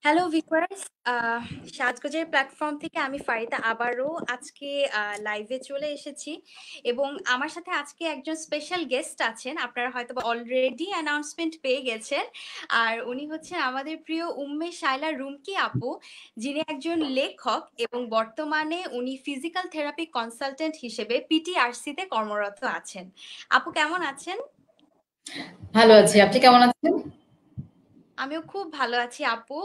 Hello viewers, সাজগোজের platform থেকে আমি ফারিদা আবারও আজকে লাইভে চলে এসেছি এবং আমার সাথে আজকে একজন স্পেশাল গেস্ট আছেন। আপনারা হয়তো অলরেডি অ্যানাউন্সমেন্ট পেয়ে গেছেন। আর উনি হচ্ছেন আমাদের প্রিয় উম্মে শায়লা রুমকি আপু, যিনি একজন লেখক এবং বর্তমানে উনি ফিজিক্যাল থেরাপি কনসালটেন্ট হিসেবে পিটিআরসিতে কর্মরত আছেন। আপু কেমন আছেন? ভালো আছি, আপনি কেমন আছেন? আমিও খুব ভালো আছি আপু।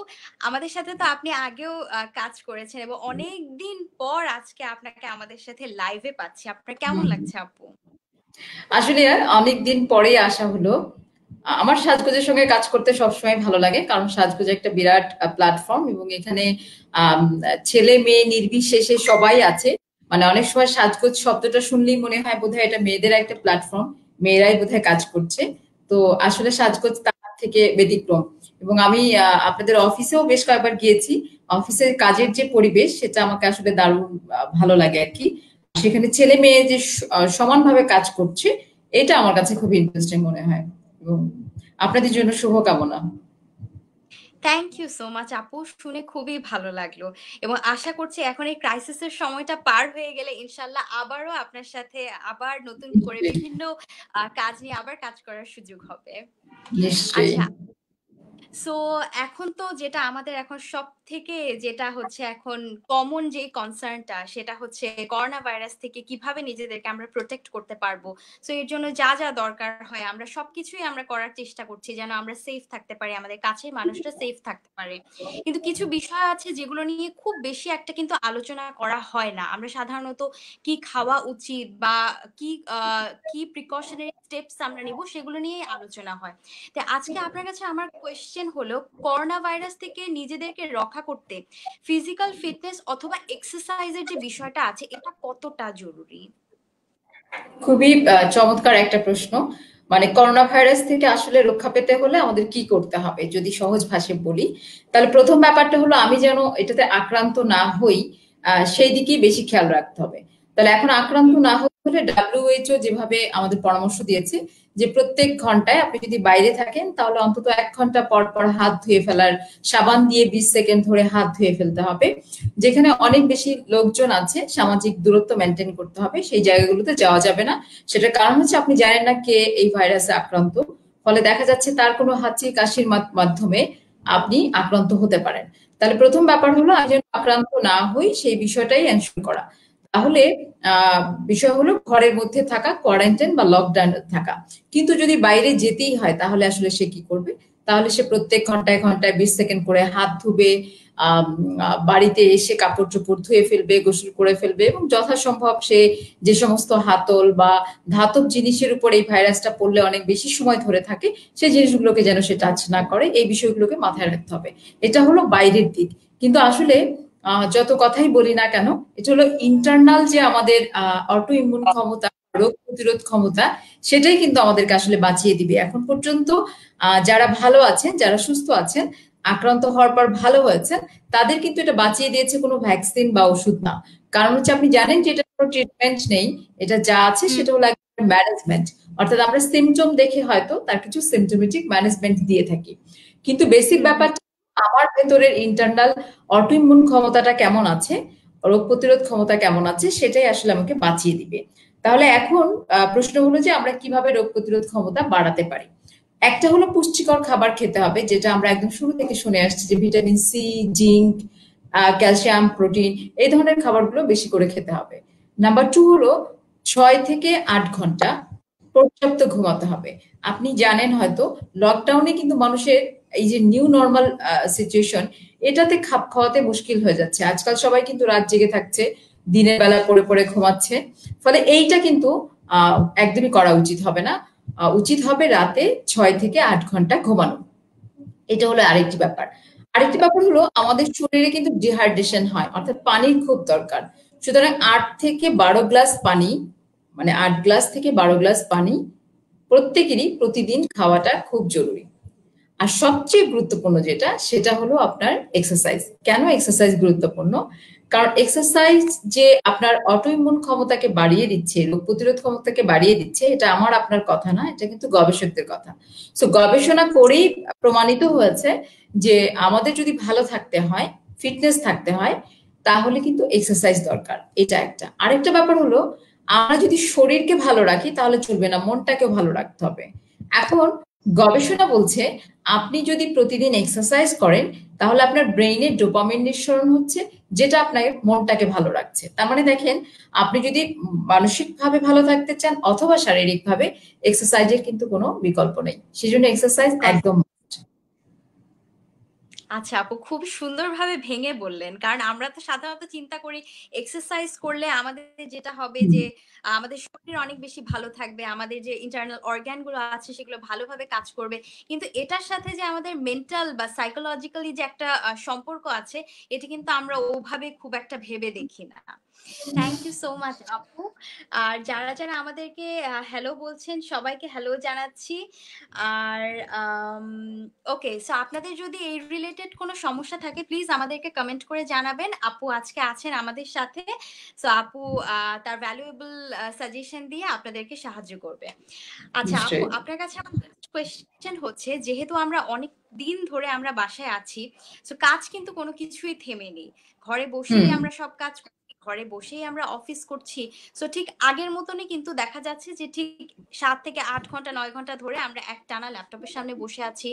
আমাদের সাথে তো আপনি আগেও কাজ করেছেন এবং অনেক দিন পর আজকে আপনাকে আমাদের সাথে লাইভে পাচ্ছি। আপনার কেমন লাগছে আপু? আসলে অনেকদিন পরেই আসা হলো। আমার সাজগোজের সঙ্গে কাজ করতে সবসময় ভালো লাগে, কারণ সাজগোজ একটা বিরাট প্ল্যাটফর্ম এবং এখানে আম, ছেলে মেয়ে নির্বিশেষে সবাই আছে। মানে অনেক সময় সাজগোজ শব্দটা শুনলেই মনে হয় বোধহয় এটা মেয়েদের একটা প্ল্যাটফর্ম, মেয়েরাই বোধহয় কাজ করছে। তো আসলে সাজগোজ তার থেকে ব্যতিক্রম। এবং আমি আপনাদের অফিসেও বেশ কয়েকবার গিয়েছি। অফিসের কাজের যে পরিবেশ সেটা আমাকে আসলে দারুণ ভালো লাগে আর কি। সেখানে ছেলে মেয়ে যে সমানভাবে কাজ করছে, এটা আমার কাছে খুব ইন্টারেস্টিং মনে হয়। এবং আপনাদের জন্য শুভকামনা। থ্যাংক ইউ সো মাচ আপু, শুনে খুবই ভালো লাগলো এবং আশা করছি এখন এই ক্রাইসিসের সময়টা পার হয়ে গেলে ইনশাল্লাহ আবারও আপনার সাথে আবার নতুন করে বিভিন্ন কাজ নিয়ে আবার কাজ করার সুযোগ হবে। নিশ্চয়ই। আচ্ছা, সো এখন তো যেটা আমাদের এখন সব থেকে যেটা হচ্ছে এখন কমন যে কনসার্নটা সেটা হচ্ছে করোনা ভাইরাস থেকে কিভাবে নিজেদেরকে আমরা প্রোটেক্ট করতে পারবো। সো এর জন্য যা যা দরকার হয় আমরা সবকিছুই আমরা করার চেষ্টা করছি যেন আমরা সেফ থাকতে পারি, আমাদের কাছের মানুষরা সেফ থাকতে পারে। কিন্তু কিছু বিষয় আছে যেগুলো নিয়ে খুব বেশি একটা কিন্তু আলোচনা করা হয় না। আমরা সাধারণত কি খাওয়া উচিত বা কি প্রিকশনারি স্টেপস আমরা নিব সেগুলো নিয়েই আলোচনা হয়। তো আজকে আপনার কাছে আমার কোয়েশ্চেন হলো, করোনা ভাইরাস থেকে নিজেদেরকে রক্ষা করতে ফিজিক্যাল ফিটনেস অথবা এক্সারসাইজের যে বিষয়টা আছে এটা কতটা জরুরি? খুবই চমৎকার একটা প্রশ্ন। মানে করোনা ভাইরাস থেকে আসলে রক্ষা পেতে হলে আমাদের কি করতে হবে যদি সহজ ভাষায় বলি, তাহলে প্রথম ব্যাপারটা হলো আমি যেন এটাতে আক্রান্ত না হই, সেই দিকেই বেশি খেয়াল রাখতে হবে। তাহলে এখন আক্রান্ত না হতে হলে ডাব্লিউএইচও যেভাবে আমাদের পরামর্শ দিয়েছে যে প্রত্যেক ঘন্টায় আপনি যদি বাইরে থাকেন তাহলে অন্তত 1 ঘন্টা পর পর হাত ধুয়ে ফেলার, সাবান দিয়ে 20 সেকেন্ড ধরে হাত ধুয়ে ফেলতে হবে। যেখানে অনেক বেশি লোকজন আছে সামাজিক দূরত্ব মেনটেন করতে হবে, সেই জায়গাগুলোতে যাওয়া যাবে না। সেটার কারণ হচ্ছে আপনি জানেন না কে এই ভাইরাসে আক্রান্ত, ফলে দেখা যাচ্ছে তার কোনো হাঁচি কাশির মাধ্যমে আপনি আক্রান্ত হতে পারেন। তাহলে প্রথম ব্যাপার হলো আমি যেন আক্রান্ত না হই সেই বিষয়টাই এনশিওর করা। তাহলে আহ বিষয় হলো ঘরের মধ্যে থাকা, কোয়ারেন্টাইন বা লকডাউন থাকা। কিন্তু যদি বাইরে যেতেই হয় তাহলে আসলে সে কি করবে? তাহলে সে প্রত্যেক ঘন্টায় ঘন্টায় 20 সেকেন্ড করে হাত ধুবে, বাড়িতে এসে কাপড় চোপড় ধুয়ে ফেলবে, গোসল করে ফেলবে এবং যথাসম্ভব সে যে সমস্ত হাতল বা ধাতব জিনিসের উপর এই ভাইরাসটা পড়লে অনেক বেশি সময় ধরে থাকে সেই জিনিসগুলোকে যেন সে টাচ না করে, এই বিষয়গুলোকে মাথায় রাখতে হবে। এটা হলো বাইরের দিক। কিন্তু আসলে যত কথাই বলি না কেন, এটা হলো ইন্টারনাল যে আমাদের অটো ইমিউন ক্ষমতা, রোগ প্রতিরোধ ক্ষমতা, সেটাই কিন্তু আমাদেরকে আসলে বাঁচিয়ে দিবে। এখন পর্যন্ত যারা ভালো আছেন, যারা সুস্থ আছেন, আক্রান্ত হওয়ার পর ভালো হয়েছেন, তাদের কিন্তু এটা বাঁচিয়ে দিয়েছে কোনো ভ্যাকসিন বা ওষুধ না। কারণ হচ্ছে আপনি জানেন যে এটা কোনো ট্রিটমেন্ট নেই, এটা যা আছে সেটা হলো একটা ম্যানেজমেন্ট। অর্থাৎ আমরা সিমটম দেখে হয়তো তার কিছু সিমটোমেটিক ম্যানেজমেন্ট দিয়ে থাকি, কিন্তু বেসিক ব্যাপারটা আমার ভেতরের ইন্টারনাল অটোইমিউন ক্ষমতাটা কেমন আছে, রোগ প্রতিরোধ ক্ষমতা কেমন আছে, সেটাই আসলে আমাকে বাঁচিয়ে দিবে। তাহলে এখন প্রশ্ন হলো যে আমরা কিভাবে রোগ প্রতিরোধ ক্ষমতা বাড়াতে পারি। একটা হলো পুষ্টিকর খাবার খেতে হবে, যেটা আমরা একদম শুরু থেকে শুনে আসছি যে vitamin C, zinc, calcium, protein, এই ধরনের খাবারগুলো বেশি করে খেতে হবে। নাম্বার 2 হলো 6 থেকে 8 ঘন্টা পর্যাপ্ত ঘুমাতে হবে। আপনি জানেন হয়তো লকডাউনে কিন্তু মানুষের এই যে নিউ নর্মাল সিচুয়েশন, এটাতে খাপ খাওয়াতে মুশকিল হয়ে যাচ্ছে। আজকাল সবাই কিন্তু রাত জেগে থাকছে, দিনের বেলা পড়ে পড়ে ঘুমাচ্ছে। ফলে এইটা কিন্তু একদমই করা উচিত হবে না। উচিত হবে রাতে 6 থেকে 8 ঘন্টা ঘুমানো। এটা হলো আরেকটি ব্যাপার। আরেকটি ব্যাপার হলো আমাদের শরীরে কিন্তু ডিহাইড্রেশন হয়, অর্থাৎ পানির খুব দরকার। সুতরাং 8 থেকে 12 গ্লাস পানি, মানে 8 গ্লাস থেকে 12 গ্লাস পানি প্রত্যেকেরই প্রতিদিন খাওয়াটা খুব জরুরি। আর সবচেয়ে গুরুত্বপূর্ণ যেটা, সেটা হলো আপনার এক্সারসাইজ। কেন এক্সারসাইজ গুরুত্বপূর্ণ? কারণ এক্সারসাইজ যে আপনার অটো ইমিউন ক্ষমতাকে বাড়িয়ে দিচ্ছে, রোগ প্রতিরোধ ক্ষমতাকে বাড়িয়ে দিচ্ছে, এটা আমার আপনার কথা না, এটা কিন্তু গবেষকদের কথা। সো গবেষণা করেই প্রমাণিত হয়েছে যে আমাদের যদি ভালো থাকতে হয়, ফিটনেস থাকতে হয়, তাহলে কিন্তু এক্সারসাইজ দরকার। এটা একটা। আরেকটা ব্যাপার হলো, আমরা যদি শরীরকে ভালো রাখি তাহলে চলবে না, মনটাকেও ভালো রাখতে হবে। এখন গবেষণা বলছে আপনি যদি প্রতিদিন এক্সারসাইজ করেন তাহলে আপনার ব্রেইনে ডোপামিন নিঃসরণ হচ্ছে, যেটা আপনার মনটাকে ভালো রাখছে। তার মানে দেখেন, আপনি যদি মানসিক ভাবে ভালো থাকতে চান অথবা শারীরিক ভাবে, এক্সারসাইজের কিন্তু কোনো বিকল্প নেই। সেজন্য এক্সারসাইজ একদম। আচ্ছা আপু, খুব সুন্দরভাবে ভেঙে বললেন। কারণ আমরা তো সাধারণত চিন্তা করি এক্সারসাইজ করলে আমাদের যেটা হবে যে আমাদের শরীর অনেক বেশি ভালো থাকবে, আমাদের যে ইন্টারনাল অর্গান গুলো আছে সেগুলো ভালোভাবে কাজ করবে, কিন্তু এটার সাথে যে আমাদের মেন্টাল বা সাইকোলজিক্যালি যে একটা সম্পর্ক আছে, এটা কিন্তু আমরা ওভাবে খুব একটা ভেবে দেখি না। থ্যাংক ইউ সো মাচ আপু। আর যারা যারা আমাদেরকে হ্যালো বলছেন সবাইকে হ্যালো জানাচ্ছি। আর ওকে, সো আপনাদের যদি এই রিলেটেড কোনো সমস্যা থাকে প্লিজ আমাদেরকে কমেন্ট করে জানাবেন। আপু আজকে আছেন আমাদের সাথে, সো আপু তার ভ্যালুয়েবল সাজেশন দিয়ে আপনাদেরকে সাহায্য করবে। আচ্ছা আপু, নিশ্চয়ই। আপনার কাছে আমার কোয়েশ্চেন হচ্ছে, যেহেতু আমরা অনেক দিন ধরে আমরা বাসায় আছি, সো কাজ কিন্তু কোনো কিছুই থেমেনি, ঘরে বসেই আমরা সব কাজ করছি, ঘরে বসেই আমরা অফিস করছি। সো ঠিক আগের মতনই কিন্তু দেখা যাচ্ছে যে ঠিক 7 থেকে 8 ঘন্টা 9 ঘন্টা ধরে আমরা একটানা ল্যাপটপের সামনে বসে আছি,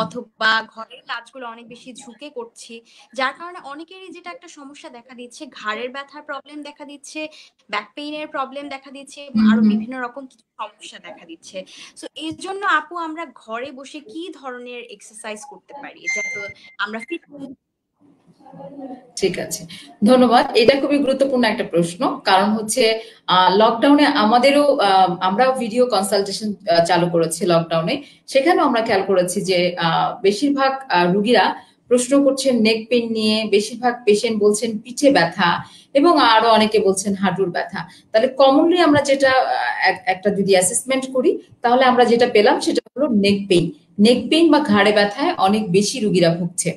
অথবা ঘরের কাজগুলো অনেক বেশি ঝুঁকে করছি, যার কারণে অনেকেরই যেটা একটা সমস্যা দেখা দিচ্ছে, ঘাড়ের ব্যথার প্রবলেম দেখা দিচ্ছে, ব্যাক পেইনের প্রবলেম দেখা দিচ্ছে, এবং আরো বিভিন্ন রকম কিছু সমস্যা দেখা দিচ্ছে। সো এর জন্য আপু আমরা ঘরে বসে কি ধরনের এক্সারসাইজ করতে পারি যাতে আমরা ফিট? ঠিক আছে, ধন্যবাদ। এটা খুবই গুরুত্বপূর্ণ একটা প্রশ্ন। কারণ হচ্ছে লকডাউনে আমাদেরও আমরাও ভিডিও কনসালটেশন চালু করেছি লকডাউনে। সেখানেও আমরা খেয়াল করেছি যে বেশিরভাগ রুগীরা প্রশ্ন করছেন নেক পেইন নিয়ে, বেশিরভাগ পেশেন্ট বলছেন পিঠে ব্যথা, এবং আরো অনেকে বলছেন হাঁটুর ব্যথা। তাহলে কমনলি আমরা যেটা একটা যদি অ্যাসেসমেন্ট করি, তাহলে আমরা যেটা পেলাম সেটা হলো নেক পেইন। নেক পেইন বা ঘাড়ে ব্যথায় অনেক বেশি রুগীরা ভুগছে।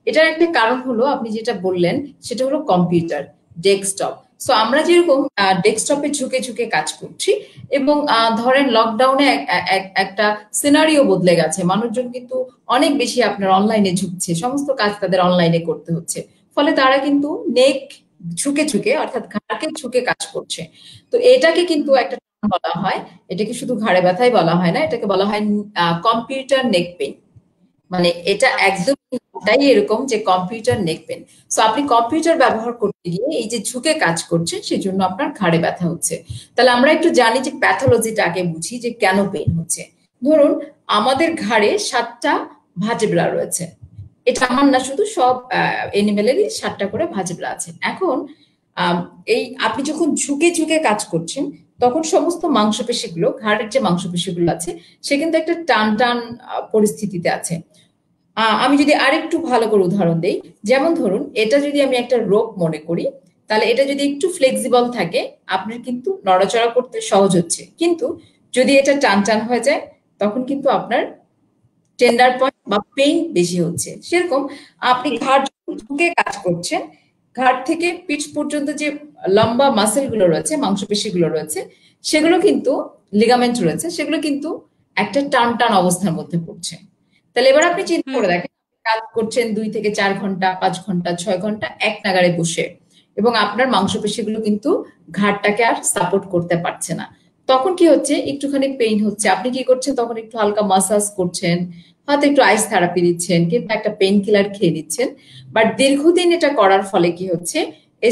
এটার একটা কারণ হলো আপনি যেটা বললেন, সেটা হলো কম্পিউটার, ডেস্কটপ। সো আমরা যেরকম ডেস্কটপে ঝুঁকে ঝুঁকে কাজ করছি, এবং ধরেন লকডাউনে একটা সিনারিও বদলে গেছে, মানুষজন কিন্তু অনেক বেশি আপনার অনলাইনে ঝুঁকছে, সমস্ত কাজ তাদের অনলাইনে করতে হচ্ছে। ফলে তারা কিন্তু নেক ঝুঁকে ঝুঁকে, অর্থাৎ ঘাড়কে ঝুঁকে কাজ করছে। তো এটাকে কিন্তু একটা term বলা হয়, এটাকে শুধু ঘাড়ে ব্যথাই বলা হয় না, এটাকে বলা হয় কম্পিউটার নেক পেইন। মানে এটা একদম তাই এরকম যে কম্পিউটার নেক পেন। সো আপনি কম্পিউটার ব্যবহার করতে গিয়ে এই যে ঝুঁকে কাজ করছেন, সেজন্য আপনার ঘাড়ে ব্যথা হচ্ছে। তাহলে আমরা একটু জানি যে প্যাথোলজিটা আগে বুঝি যে কেন পেন হচ্ছে। ধরুন, আমাদের ঘাড়ে 7টা ভার্টেব্রা রয়েছে। এটা আমার না, শুধু সব এনিমেলেরই 7টা করে ভার্টেব্রা আছে। এখন এই আপনি যখন ঝুঁকে ঝুঁকে কাজ করছেন, তখন সমস্ত মাংসপেশিগুলো, ঘাড়ের যে মাংসপেশিগুলো আছে, সে কিন্তু একটা টান টান পরিস্থিতিতে আছে। আমি যদি আরেকটু ভালো করে উদাহরণ দেই, যেমন ধরুন এটা যদি আমি একটা রোপ মনে করি, তাহলে এটা যদি একটু ফ্লেক্সিবল থাকে, আপনার কিন্তু নড়াচড়া করতে সহজ হচ্ছে। কিন্তু যদি এটা টান টান হয়ে যায়, তখন কিন্তু আপনার টেন্ডার পয়েন্ট বা পেইন বেশি হচ্ছে। সেরকম আপনি ঘাড় যখন ঝুঁকে কাজ করছেন, ঘাড় থেকে পিঠ পর্যন্ত যে লম্বা মাসেল গুলো রয়েছে, মাংসপেশিগুলো রয়েছে, সেগুলো কিন্তু, লিগামেন্ট রয়েছে, সেগুলো কিন্তু একটা টান টান অবস্থার মধ্যে পড়ছে। তাহলে এবার আপনি চিন্তা করে দেখেন, কাজ করছেন 2 থেকে 4 ঘন্টা, 5 ঘন্টা, 6 ঘন্টা এক নাগাড়ে বসে, এবং আপনার মাংসপেশিগুলো কিন্তু ঘাড়টাকে আর সাপোর্ট করতে পারছে না। তখন কি হচ্ছে, একটুখানি পেইন হচ্ছে। আপনি কি করছেন, তখন একটু হালকা মাসাজ করছেন, হয়তো একটু আইস থেরাপি দিচ্ছেন, কিংবা একটা পেইন কিলার খেয়ে দিচ্ছেন। বাট দীর্ঘদিন এটা করার ফলে কি হচ্ছে,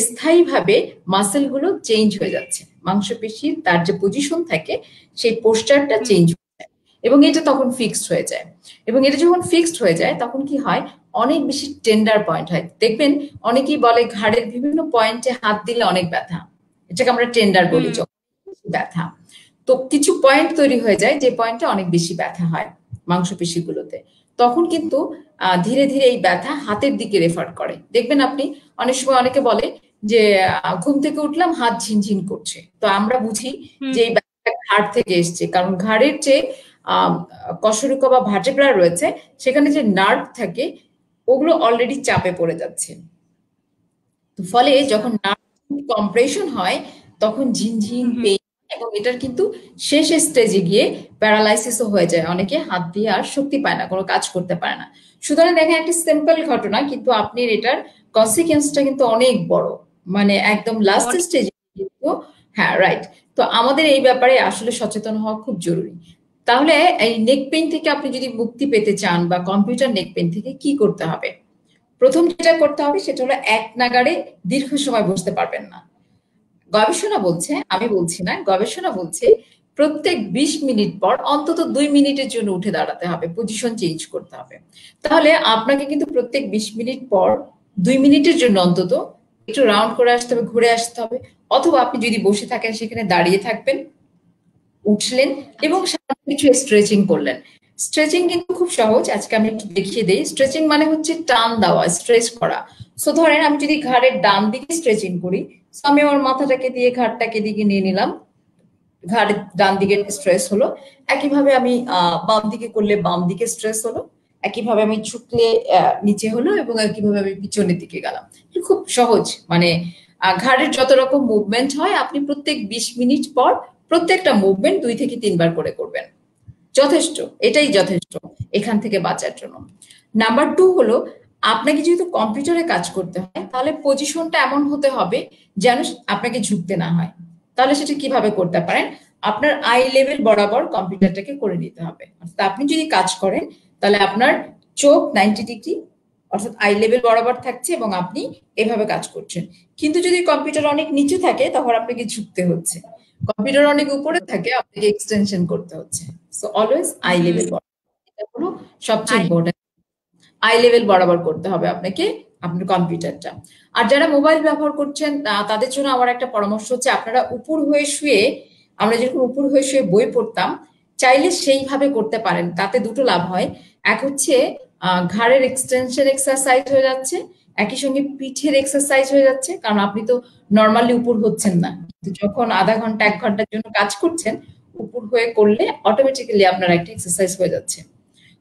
স্থায়ীভাবে মাসেল গুলো চেঞ্জ হয়ে যাচ্ছে, মাংসপেশির তার যে পজিশন থাকে সেই পোস্টারটা চেঞ্জ হয়ে যায়, এবং এটা তখন ফিক্সড হয়ে যায়। এবং এটা যখন ফিক্সড হয়ে যায়, তখন কি হয়, অনেক বেশি টেন্ডার পয়েন্ট হয়। দেখবেন অনেকেই বলে ঘাড়ের বিভিন্ন পয়েন্টে হাত দিলে অনেক ব্যথা, এটাকে আমরা টেন্ডার বলি, যখন ব্যথা। তো কিছু পয়েন্ট তৈরি হয়ে যায় যে পয়েন্টে অনেক বেশি ব্যথা হয় মাংসপেশিগুলোতে। তখন কিন্তু ধীরে ধীরে এই ব্যথা হাতের দিকে রেফার করে। দেখবেন আপনি অনেক সময় অনেকে বলে যে ঘুম থেকে উঠলাম হাত ঝিনঝিন করছে, তো আমরা বুঝি যে এই ব্যথাটা ঘাড় থেকে এসছে। কারণ ঘাড়ের যে কশরুকা বা ভার্টেব্রা রয়েছে, সেখানে যে নার্ভ থাকে, ওগুলো অলরেডি চাপে পড়ে যাচ্ছে। তো ফলে যখন নার্ভ কম্প্রেশন হয় তখন ঝিনঝিন হুম, হুম। পেইন, এবং এটার কিন্তু শেষ স্টেজে গিয়ে প্যারালাইসিসও হয়ে যায়, অনেকে হাত দিয়ে আর শক্তি পায় না, কোনো কাজ করতে পারে না। সুতরাং দেখেন একটা সিম্পল ঘটনা, কিন্তু আপনি এটার কনসিকুয়েন্সটা কিন্তু অনেক বড়, মানে একদম লাস্ট অনেক। স্টেজে কিন্তু। হ্যাঁ, রাইট। তো আমাদের এই ব্যাপারে আসলে সচেতন হওয়া খুব জরুরি। তাহলে এই নেক পেইন থেকে আপনি যদি মুক্তি পেতে চান, বা কম্পিউটার নেক পেইন থেকে কি করতে হবে? প্রথম যেটা করতে হবে সেটা হলো এক নাগাড়ে দীর্ঘ সময় বসতে পারবেন না। গবেষণা বলছে, আমি বলছি না, গবেষণা বলছে প্রত্যেক 20 মিনিট পর অন্তত 2 মিনিটের জন্য উঠে দাঁড়াতে হবে, পজিশন চেঞ্জ করতে হবে। তাহলে আপনাকে কিন্তু প্রত্যেক 20 মিনিট পর 2 মিনিটের জন্য অন্তত একটু রাউন্ড করে আসতে হবে, ঘুরে আসতে হবে। অথবা আপনি যদি বসে থাকেন সেখানে দাঁড়িয়ে থাকবেন, উঠলেন এবং আচ্ছা। সামান্য কিছু স্ট্রেচিং করলেন। স্ট্রেচিং কিন্তু খুব সহজ, আজকে আমি একটু দেখিয়ে দিই। স্ট্রেচিং মানে হচ্ছে টান দেওয়া, স্ট্রেচ করা। সো ধরেন আমি যদি ঘাড়ের ডান দিকে স্ট্রেচিং করি, সো আমি আমার মাথাটাকে দিয়ে ঘাড়টাকে দিকে নিয়ে নিলাম, ঘাড়ের ডান দিকে স্ট্রেস হলো। একইভাবে আমি বাম দিকে করলে বাম দিকে স্ট্রেস হলো। একইভাবে আমি ঝুঁকলে নিচে হলো, এবং একইভাবে আমি পিছনের দিকে গেলাম। খুব সহজ, মানে ঘাড়ের যত রকম মুভমেন্ট হয় আপনি প্রত্যেক 20 মিনিট পর প্রত্যেকটা মুভমেন্ট 2 থেকে 3 বার করে করবেন, যথেষ্ট। এটাই যথেষ্ট এখান থেকে বাঁচার জন্য। নাম্বার 2 হলো, আপনাকে যেহেতু কম্পিউটারে কাজ করতে হয়, তাহলে পজিশনটা এমন হতে হবে যেন আপনাকে ঝুঁকতে না হয়। তাহলে সেটা কিভাবে করতে পারেন? আপনার আই লেভেল বরাবর কম্পিউটারটাকে করে নিতে হবে। অর্থাৎ আপনি যদি কাজ করেন, তাহলে আপনার চোখ 90 ডিগ্রি, অর্থাৎ আই লেভেল বরাবর থাকছে, এবং আপনি এভাবে কাজ করছেন। কিন্তু যদি কম্পিউটার অনেক নিচু থাকে, তখন আপনাকে ঝুঁকতে হচ্ছে। কম্পিউটার অনেক উপরে থাকে, আপনাকে এক্সটেনশন করতে হচ্ছে। So always I hmm. Level, এটা হলো সবচেয়ে আই ইম্পর্টেন্ট। আই লেভেল বরাবর করতে হবে আপনাকে আপনার কম্পিউটারটা। আর যারা মোবাইল ব্যবহার করছেন, তাদের জন্য আমার একটা পরামর্শ হচ্ছে, আপনারা উপর হয়ে শুয়ে, আমরা যেরকম উপর হয়ে শুয়ে বই পড়তাম, চাইলে সেইভাবে করতে পারেন। তাতে দুটো লাভ হয়। এক হচ্ছে ঘাড়ের এক্সটেনশন এক্সারসাইজ হয়ে যাচ্ছে, একই সঙ্গে পিঠের এক্সারসাইজ হয়ে যাচ্ছে, কারণ আপনি তো নর্মালি উপর হচ্ছেন না, কিন্তু যখন আধা ঘন্টা 1 ঘন্টার জন্য কাজ করছেন, উপর হয়ে করলে অটোমেটিক্যালি আপনার একটা এক্সারসাইজ হয়ে যাচ্ছে।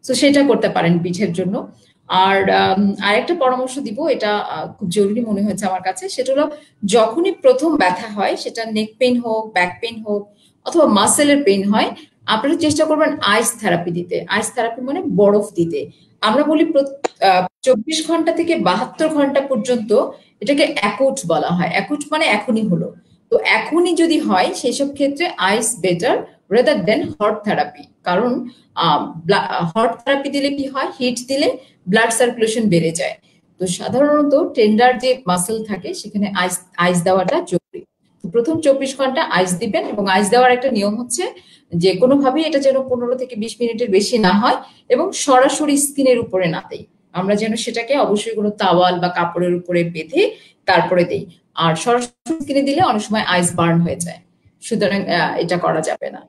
তো সেটা করতে পারেন পিঠের জন্য। আর আরেকটা পরামর্শ দিব, এটা খুব জরুরি মনে হয়েছে আমার কাছে, সেটা হলো যখনই প্রথম ব্যথা হয়, সেটা নেক পেইন হোক, ব্যাক পেইন হোক, অথবা মাসেলের পেইন হয়, আপনারা চেষ্টা করবেন আইস থেরাপি দিতে। আইস থেরাপি মানে বরফ দিতে। আমরা বলি 24 ঘন্টা থেকে 72 ঘন্টা পর্যন্ত এটাকে অ্যাকুট বলা হয়। অ্যাকুট মানে এখনই হলো। তো এখনই যদি হয়, সেসব ক্ষেত্রে ice better rather than hot therapy. কারণ হট থেরাপি দিলে কি হয়, হিট দিলে ব্লাড সার্কুলেশন বেড়ে যায়। তো সাধারণত টেন্ডার যে মাসেল থাকে সেখানে আইস আইস দেওয়াটা জরুরি। তো প্রথম 24 ঘন্টা আইস দিবেন, এবং আইস দেওয়ার একটা নিয়ম হচ্ছে যে কোনোভাবেই এটা যেন 15 থেকে 20 মিনিটের বেশি না হয়, এবং সরাসরি স্কিনের উপরে না দেই। আমরা যেন সেটাকে অবশ্যই কোনো তাওয়াল বা কাপড়ের উপরে বেঁধে তারপরে দেই। আর সরাসরি স্কিনে দিলে অনেক সময় আইস বার্ন হয়ে যায়, সুতরাং এটা করা যাবে না।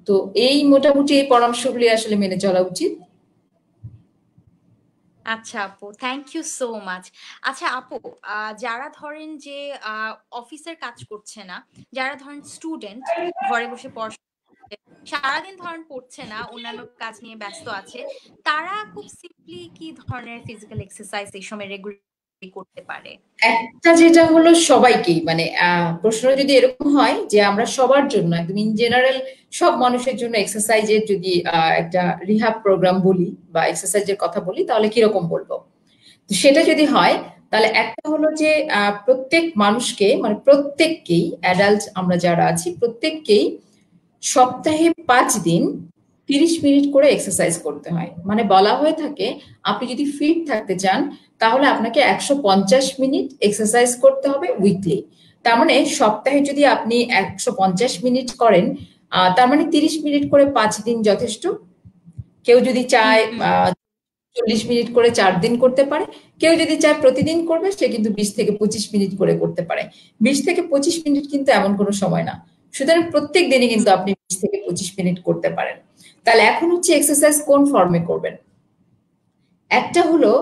তো এই মোটামুটি এই পরামর্শগুলি আসলে মেনে চলা উচিত। আচ্ছা আপু, থ্যাংক ইউ সো মাচ। আচ্ছা আপু, যারা ধরেন যে অফিসের কাজ করছে না, যারা ধরেন স্টুডেন্ট, ঘরে বসে পড়াশোনা করছে, সারাদিন ধরেন পড়ছে না, অন্যান্য কাজ নিয়ে ব্যস্ত আছে, তারা খুব সিম্পলি কি ধরনের ফিজিক্যাল এক্সারসাইজ এই সময় রেগুলারলি করতে পারে? একটা যেটা হলো সবাইকেই, মানে প্রশ্ন যদি এরকম হয় যে আমরা সবার জন্য একদম ইন জেনারেল সব মানুষের জন্য এক্সারসাইজের যদি একটা রিহাব প্রোগ্রাম বলি বা এক্সারসাইজের কথা বলি, তাহলে কিরকম বলবো? তো সেটা যদি হয়, তাহলে একটা হলো যে প্রত্যেক মানুষকে, মানে প্রত্যেককেই, অ্যাডাল্ট আমরা যারা আছি প্রত্যেককেই সপ্তাহে 5 দিন 30 মিনিট করে এক্সারসাইজ করতে হয়। মানে বলা হয়ে থাকে, আপনি যদি ফিট থাকতে চান, তাহলে আপনাকে 150 মিনিট এক্সারসাইজ করতে হবে উইকলি। তার মানে সপ্তাহে যদি আপনি 150 মিনিট করেন, তার মানে 30 মিনিট করে 5 দিন যথেষ্ট। কেউ যদি হুম, চায় হুম। 40 মিনিট করে 4 দিন করতে পারে। কেউ যদি চায় প্রতিদিন করবে, সে কিন্তু 20 থেকে 25 মিনিট করে করতে পারে। 20 থেকে 25 মিনিট কিন্তু এমন কোনো সময় না। সুতরাং প্রত্যেক দিনই কিন্তু আপনি 20 থেকে 25 মিনিট করতে পারেন। তাহলে এখন হচ্ছে এক্সারসাইজ কোন ফর্মে করবেন। একটা হলো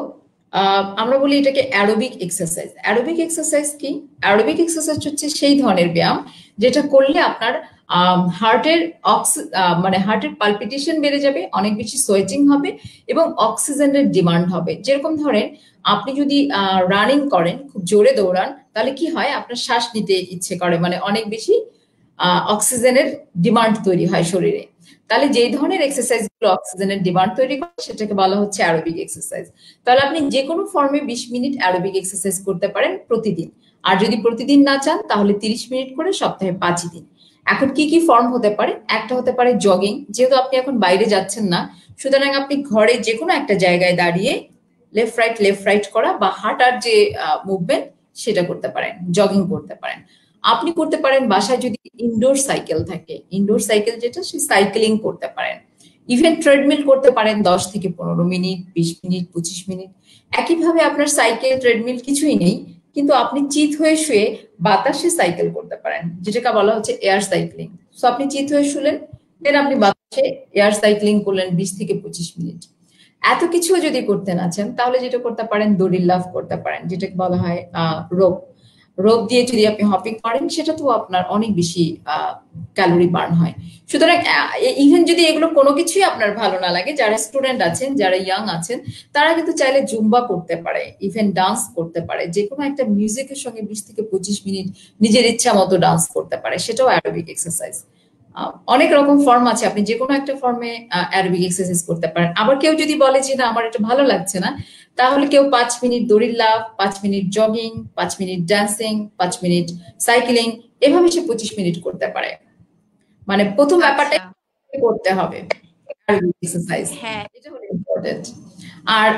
আমরা বলি এটাকে অ্যারোবিক এক্সারসাইজ। অ্যারোবিক এক্সারসাইজ কি? অ্যারোবিক এক্সারসাইজ হচ্ছে সেই ধরনের ব্যায়াম যেটা করলে আপনার হার্টের মানে হার্টের পালপিটেশন বেড়ে যাবে, অনেক বেশি সোয়েটিং হবে এবং অক্সিজেনের ডিমান্ড হবে। যেরকম ধরেন আপনি যদি রানিং করেন, খুব জোরে দৌড়ান, তাহলে কি হয়, আপনার শ্বাস নিতে ইচ্ছে করে, মানে অনেক বেশি অক্সিজেনের ডিমান্ড তৈরি হয় শরীরে। তাহলে যেই ধরনের এক্সারসাইজ গুলো অক্সিজেনের ডিমান্ড তৈরি করে সেটাকে বলা হচ্ছে অ্যারোবিক এক্সারসাইজ। তাহলে আপনি যে কোনো ফর্মে 20 মিনিট অ্যারোবিক এক্সারসাইজ করতে পারেন প্রতিদিন। আর যদি প্রতিদিন না চান তাহলে 30 মিনিট করে সপ্তাহে 5 দিন। এখন কি কি ফর্ম হতে পারে, একটা হতে পারে জগিং, যেহেতু আপনি এখন বাইরে যাচ্ছেন না, সুতরাং আপনি ঘরে যে কোনো একটা জায়গায় দাঁড়িয়ে লেফট রাইট করা বা হাঁটার যে মুভমেন্ট সেটা করতে পারেন, জগিং করতে পারেন। আপনি করতে পারেন বাসায় যদি ইনডোর সাইকেল থাকে, ইনডোর সাইকেল যেটা, সেই সাইকেলিং করতে পারেন। ইভেন ট্রেডমিল করতে পারেন 10 থেকে 15 মিনিট, 20 মিনিট, 25 মিনিট। একইভাবে আপনার সাইকেল ট্রেডমিল কিছুই নেই, কিন্তু আপনি চিত হয়ে শুয়ে বাতাসে সাইকেল করতে পারেন, যেটাকে বলা হচ্ছে এয়ার সাইক্লিং। সো আপনি চিত হয়ে শুলেন, দেন আপনি বাতাসে এয়ার সাইক্লিং করলেন 20 থেকে 25 মিনিট। এত কিছু যদি করতে না চান তাহলে যেটা করতে পারেন, দড়ির লাফ করতে পারেন, যেটাকে বলা হয় রোপ। রোপ দিয়ে যদি আপনি হপিং করেন, সেটা তো আপনার অনেক বেশি ক্যালোরি বার্ন হয়। সুতরাং ইভেন যদি এগুলো কোনো কিছুই আপনার ভালো না লাগে, যারা স্টুডেন্ট আছেন, যারা ইয়াং আছেন, তারা কিন্তু চাইলে জুম্বা করতে পারে, ইভেন ডান্স করতে পারে, যে কোনো একটা মিউজিকের সঙ্গে 20 থেকে 25 মিনিট নিজের ইচ্ছা মতো ডান্স করতে পারে, সেটাও অ্যারোবিক এক্সারসাইজ। অনেক রকম ফর্ম আছে, আপনি যে কোনো একটা ফর্মে অ্যারোবিক এক্সারসাইজ করতে পারেন। আবার কেউ যদি বলে যে না, আমার এটা ভালো লাগছে না, তাহলে কেউ 5 মিনিট দড়ির লাফ, 5 minute jogging, 5 minute dancing, 5 minute cycling, এভাবে সে 25 মিনিট করতে পারে। মানে প্রথম ব্যাপারটা আচ্ছা। করতে হবে অ্যারোবিক এক্সারসাইজ, হ্যাঁ। এটা হলো ইম্পর্টেন্ট। আর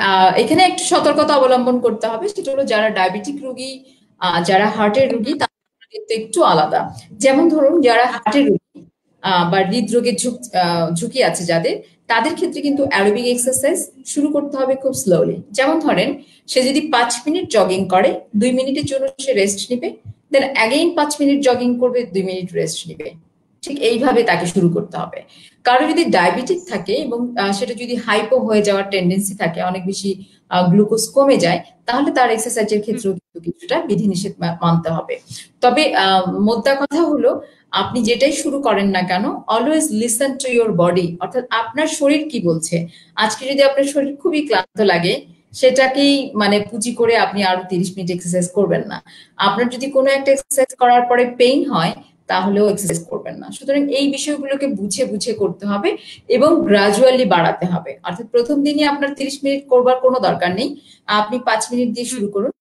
এখানে একটু সতর্কতা অবলম্বন করতে হবে, সেটা হলো যারা ডায়াবেটিক রোগী, যারা হার্টের রোগী, হুম, তাদের কিন্তু একটু আলাদা। যেমন ধরুন যারা হার্টের আচ্ছা। রোগী বা হৃদরোগের ঝুঁকি আছে যাদের, তাদের ক্ষেত্রে কিন্তু অ্যারোবিক এক্সারসাইজ শুরু করতে হবে খুব স্লোলি। যেমন ধরেন সে যদি 5 মিনিট জগিং করে, 2 মিনিটের জন্য সে রেস্ট নিবে, দেন অ্যাগেইন 5 মিনিট জগিং করবে, 2 মিনিট রেস্ট নিবে। ঠিক এইভাবে তাকে শুরু করতে হবে। কারো যদি ডায়াবেটিক থাকে এবং সেটা যদি হাইপো হয়ে যাওয়ার টেন্ডেন্সি থাকে, অনেক বেশি গ্লুকোজ কমে যায়, তাহলে তার এক্সারসাইজের হুম, ক্ষেত্রেও কিন্তু কিছুটা বিধিনিষেধ মানতে হবে। তবে মোদ্দা কথা হলো, আপনি যেটাই শুরু করেন না কেন, always listen to your body, অর্থাৎ আপনার শরীর কি বলছে। আজকে যদি আপনার শরীর খুবই ক্লান্ত লাগে, সেটাকেই মানে পুঁজি করে আপনি আরো 30 মিনিট এক্সারসাইজ করবেন না। আপনার যদি কোনো একটা এক্সারসাইজ করার পরে পেইন হয়, তাহলেও এক্সারসাইজ করবেন না। সুতরাং এই বিষয়গুলোকে বুঝে বুঝে করতে হবে এবং গ্রাজুয়ালি বাড়াতে হবে। অর্থাৎ প্রথম দিনই আপনার 30 মিনিট করবার কোনো দরকার নেই, আপনি 5 মিনিট দিয়ে হুম। শুরু করুন,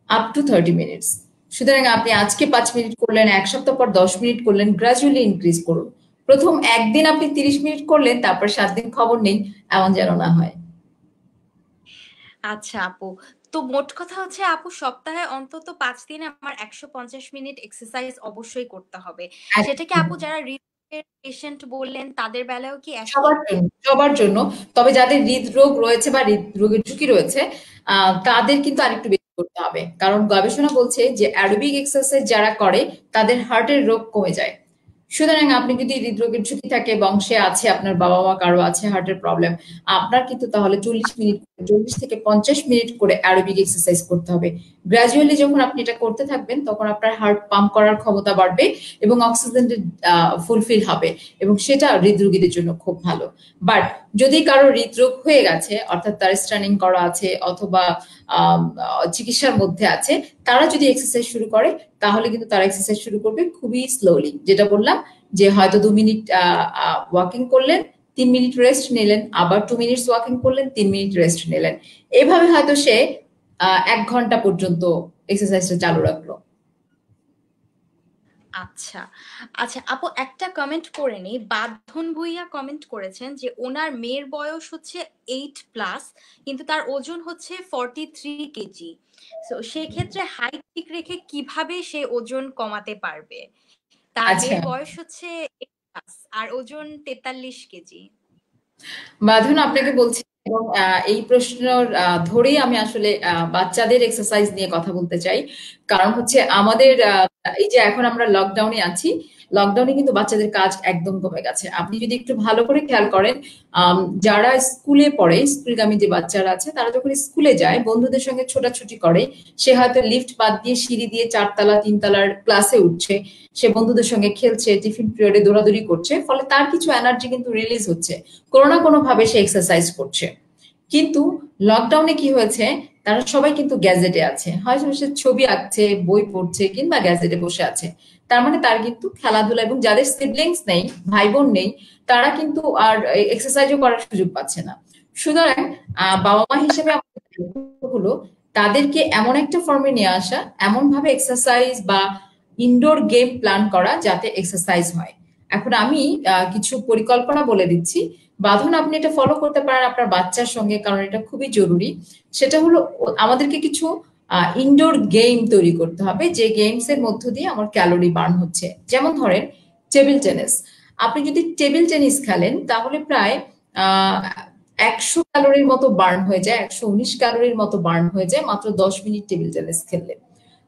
আপ টু 30 মিনিটস। সুতরাং আপনি আজকে 5 মিনিট করলেন, 1 সপ্তাহ পর 10 মিনিট করলেন, গ্রাজুয়ালি ইনক্রিজ করুন। প্রথম একদিন আপনি 30 মিনিট করলেন, তারপর 7 দিন খবর নেই, এমন যেন না হয়। আচ্ছা আপু, তো মোট কথা হচ্ছে আপু, সপ্তাহে অন্তত 5 দিনে আমার 150 মিনিট এক্সারসাইজ অবশ্যই করতে হবে। সেটা কি একদম। আপু, যারা হৃদরোগের পেশেন্ট বললেন তাদের বেলাও কি একই? সবার জন্য। তবে যাদের হৃদরোগ রয়েছে বা হৃদরোগের ঝুঁকি রয়েছে, তাদের কিন্তু আরেকটু বেশি করতে হবে, কারণ গবেষণা বলছে যে অ্যারোবিক এক্সারসাইজ যারা করে তাদের হার্টের রোগ কমে যায়। সুতরাং আপনি যদি হৃদরোগের ঝুঁকি থাকে, বংশে আছে, আপনার বাবা মা কারো আছে হার্টের প্রবলেম, আপনার কিন্তু তাহলে 40 মিনিট, 40 থেকে 50 মিনিট করে অ্যারোবিক এক্সারসাইজ করতে হবে। গ্রাজুয়ালি যখন আপনি এটা করতে থাকবেন, তখন আপনার হার্ট পাম্প করার ক্ষমতা বাড়বে এবং অক্সিজেন ফুলফিল হবে, এবং সেটা হৃদরোগীদের জন্য খুব ভালো। বাট যদি কারো হৃদরোগ হয়ে গেছে, অর্থাৎ তার স্টানিং করা আছে অথবা চিকিৎসার মধ্যে আছে, তারা যদি এক্সারসাইজ শুরু করে, তাহলে কিন্তু তারা এক্সারসাইজ শুরু করবে খুবই স্লোলি। যেটা বললাম, যে হয়তো 2 মিনিট ওয়াকিং করলেন, 3 মিনিট রেস্ট নিলেন, আবার 2 মিনিট ওয়াকিং করলেন, 3 মিনিট রেস্ট নিলেন। এভাবে হয়তো সে 1 ঘন্টা পর্যন্ত এক্সারসাইজটা চালু রাখলো। আচ্ছা। আচ্ছা আপু, একটা কমেন্ট করে নিই। বাঁধন ভুইয়া কমেন্ট করেছেন যে ওনার মেয়ের বয়স হচ্ছে 8+, কিন্তু তার ওজন হচ্ছে 43 কেজি। তো সেক্ষেত্রে হাইট ঠিক রেখে কিভাবে সে ওজন কমাতে পারবে? তার আচ্ছা, মেয়ের বয়স হচ্ছে 8+, আর ওজন 43 কেজি। বাঁধন আপনাকে বলছি, এবং এই প্রশ্ন ধরেই আমি আসলে বাচ্চাদের এক্সারসাইজ নিয়ে কথা বলতে চাই। কারণ হচ্ছে আমাদের এই যে এখন আমরা লকডাউনে আছি, লকডাউনে কিন্তু বাচ্চাদের কাজ একদম কমে গেছে। আপনি যদি একটু ভালো করে খেয়াল করেন, যারা স্কুলে পড়ে, স্কুলগামী যে বাচ্চারা আছে, তারা যখন স্কুলে যায় বন্ধুদের সঙ্গে ছোটাছুটি করে, সে হয়তো লিফট বাদ দিয়ে সিঁড়ি দিয়ে 4 তলা 3 তলার ক্লাসে উঠছে, সে বন্ধুদের সঙ্গে খেলছে, টিফিন পিরিয়ডে দৌড়াদৌড়ি করছে, ফলে তার কিছু এনার্জি কিন্তু রিলিজ হচ্ছে, কোনো না কোনো ভাবে সে এক্সারসাইজ করছে। কিন্তু লকডাউনে কি হয়েছে, তারা সবাই কিন্তু গ্যাজেটে আছে, হয়তো সে ছবি আঁকছে, বই পড়ছে, কিংবা গ্যাজেটে বসে আছে। তার মানে তার কিন্তু খেলাধুলা, এবং যাদের সিবলিংস নেই, ভাই বোন নেই, তারা কিন্তু আর এক্সারসাইজও করার সুযোগ পাচ্ছে না। সুতরাং বাবা মা হিসেবে আমাদের দায়িত্ব হলো তাদেরকে এমন একটা ফর্মে নিয়ে আসা, এমন ভাবে এক্সারসাইজ বা ইনডোর গেম প্ল্যান করা যাতে এক্সারসাইজ হয়। এখন আমি কিছু পরিকল্পনা বলে দিচ্ছি, বাঁধন আপনি এটা ফলো করতে পারেন আপনার বাচ্চার সঙ্গে, কারণ এটা খুবই জরুরি। সেটা হলো আমাদেরকে কিছু ইনডোর গেম তৈরি করতে হবে, যে গেমস এর মধ্য দিয়ে আমার ক্যালোরি বার্ন হচ্ছে। যেমন ধরেন টেবিল টেনিস। আপনি যদি টেবিল টেনিস খেলেন তাহলে প্রায় 100 ক্যালোরির মতো বার্ন হয়ে যায়, 119 ক্যালোরির মতো বার্ন হয়ে যায় মাত্র 10 মিনিট টেবিল টেনিস খেললে।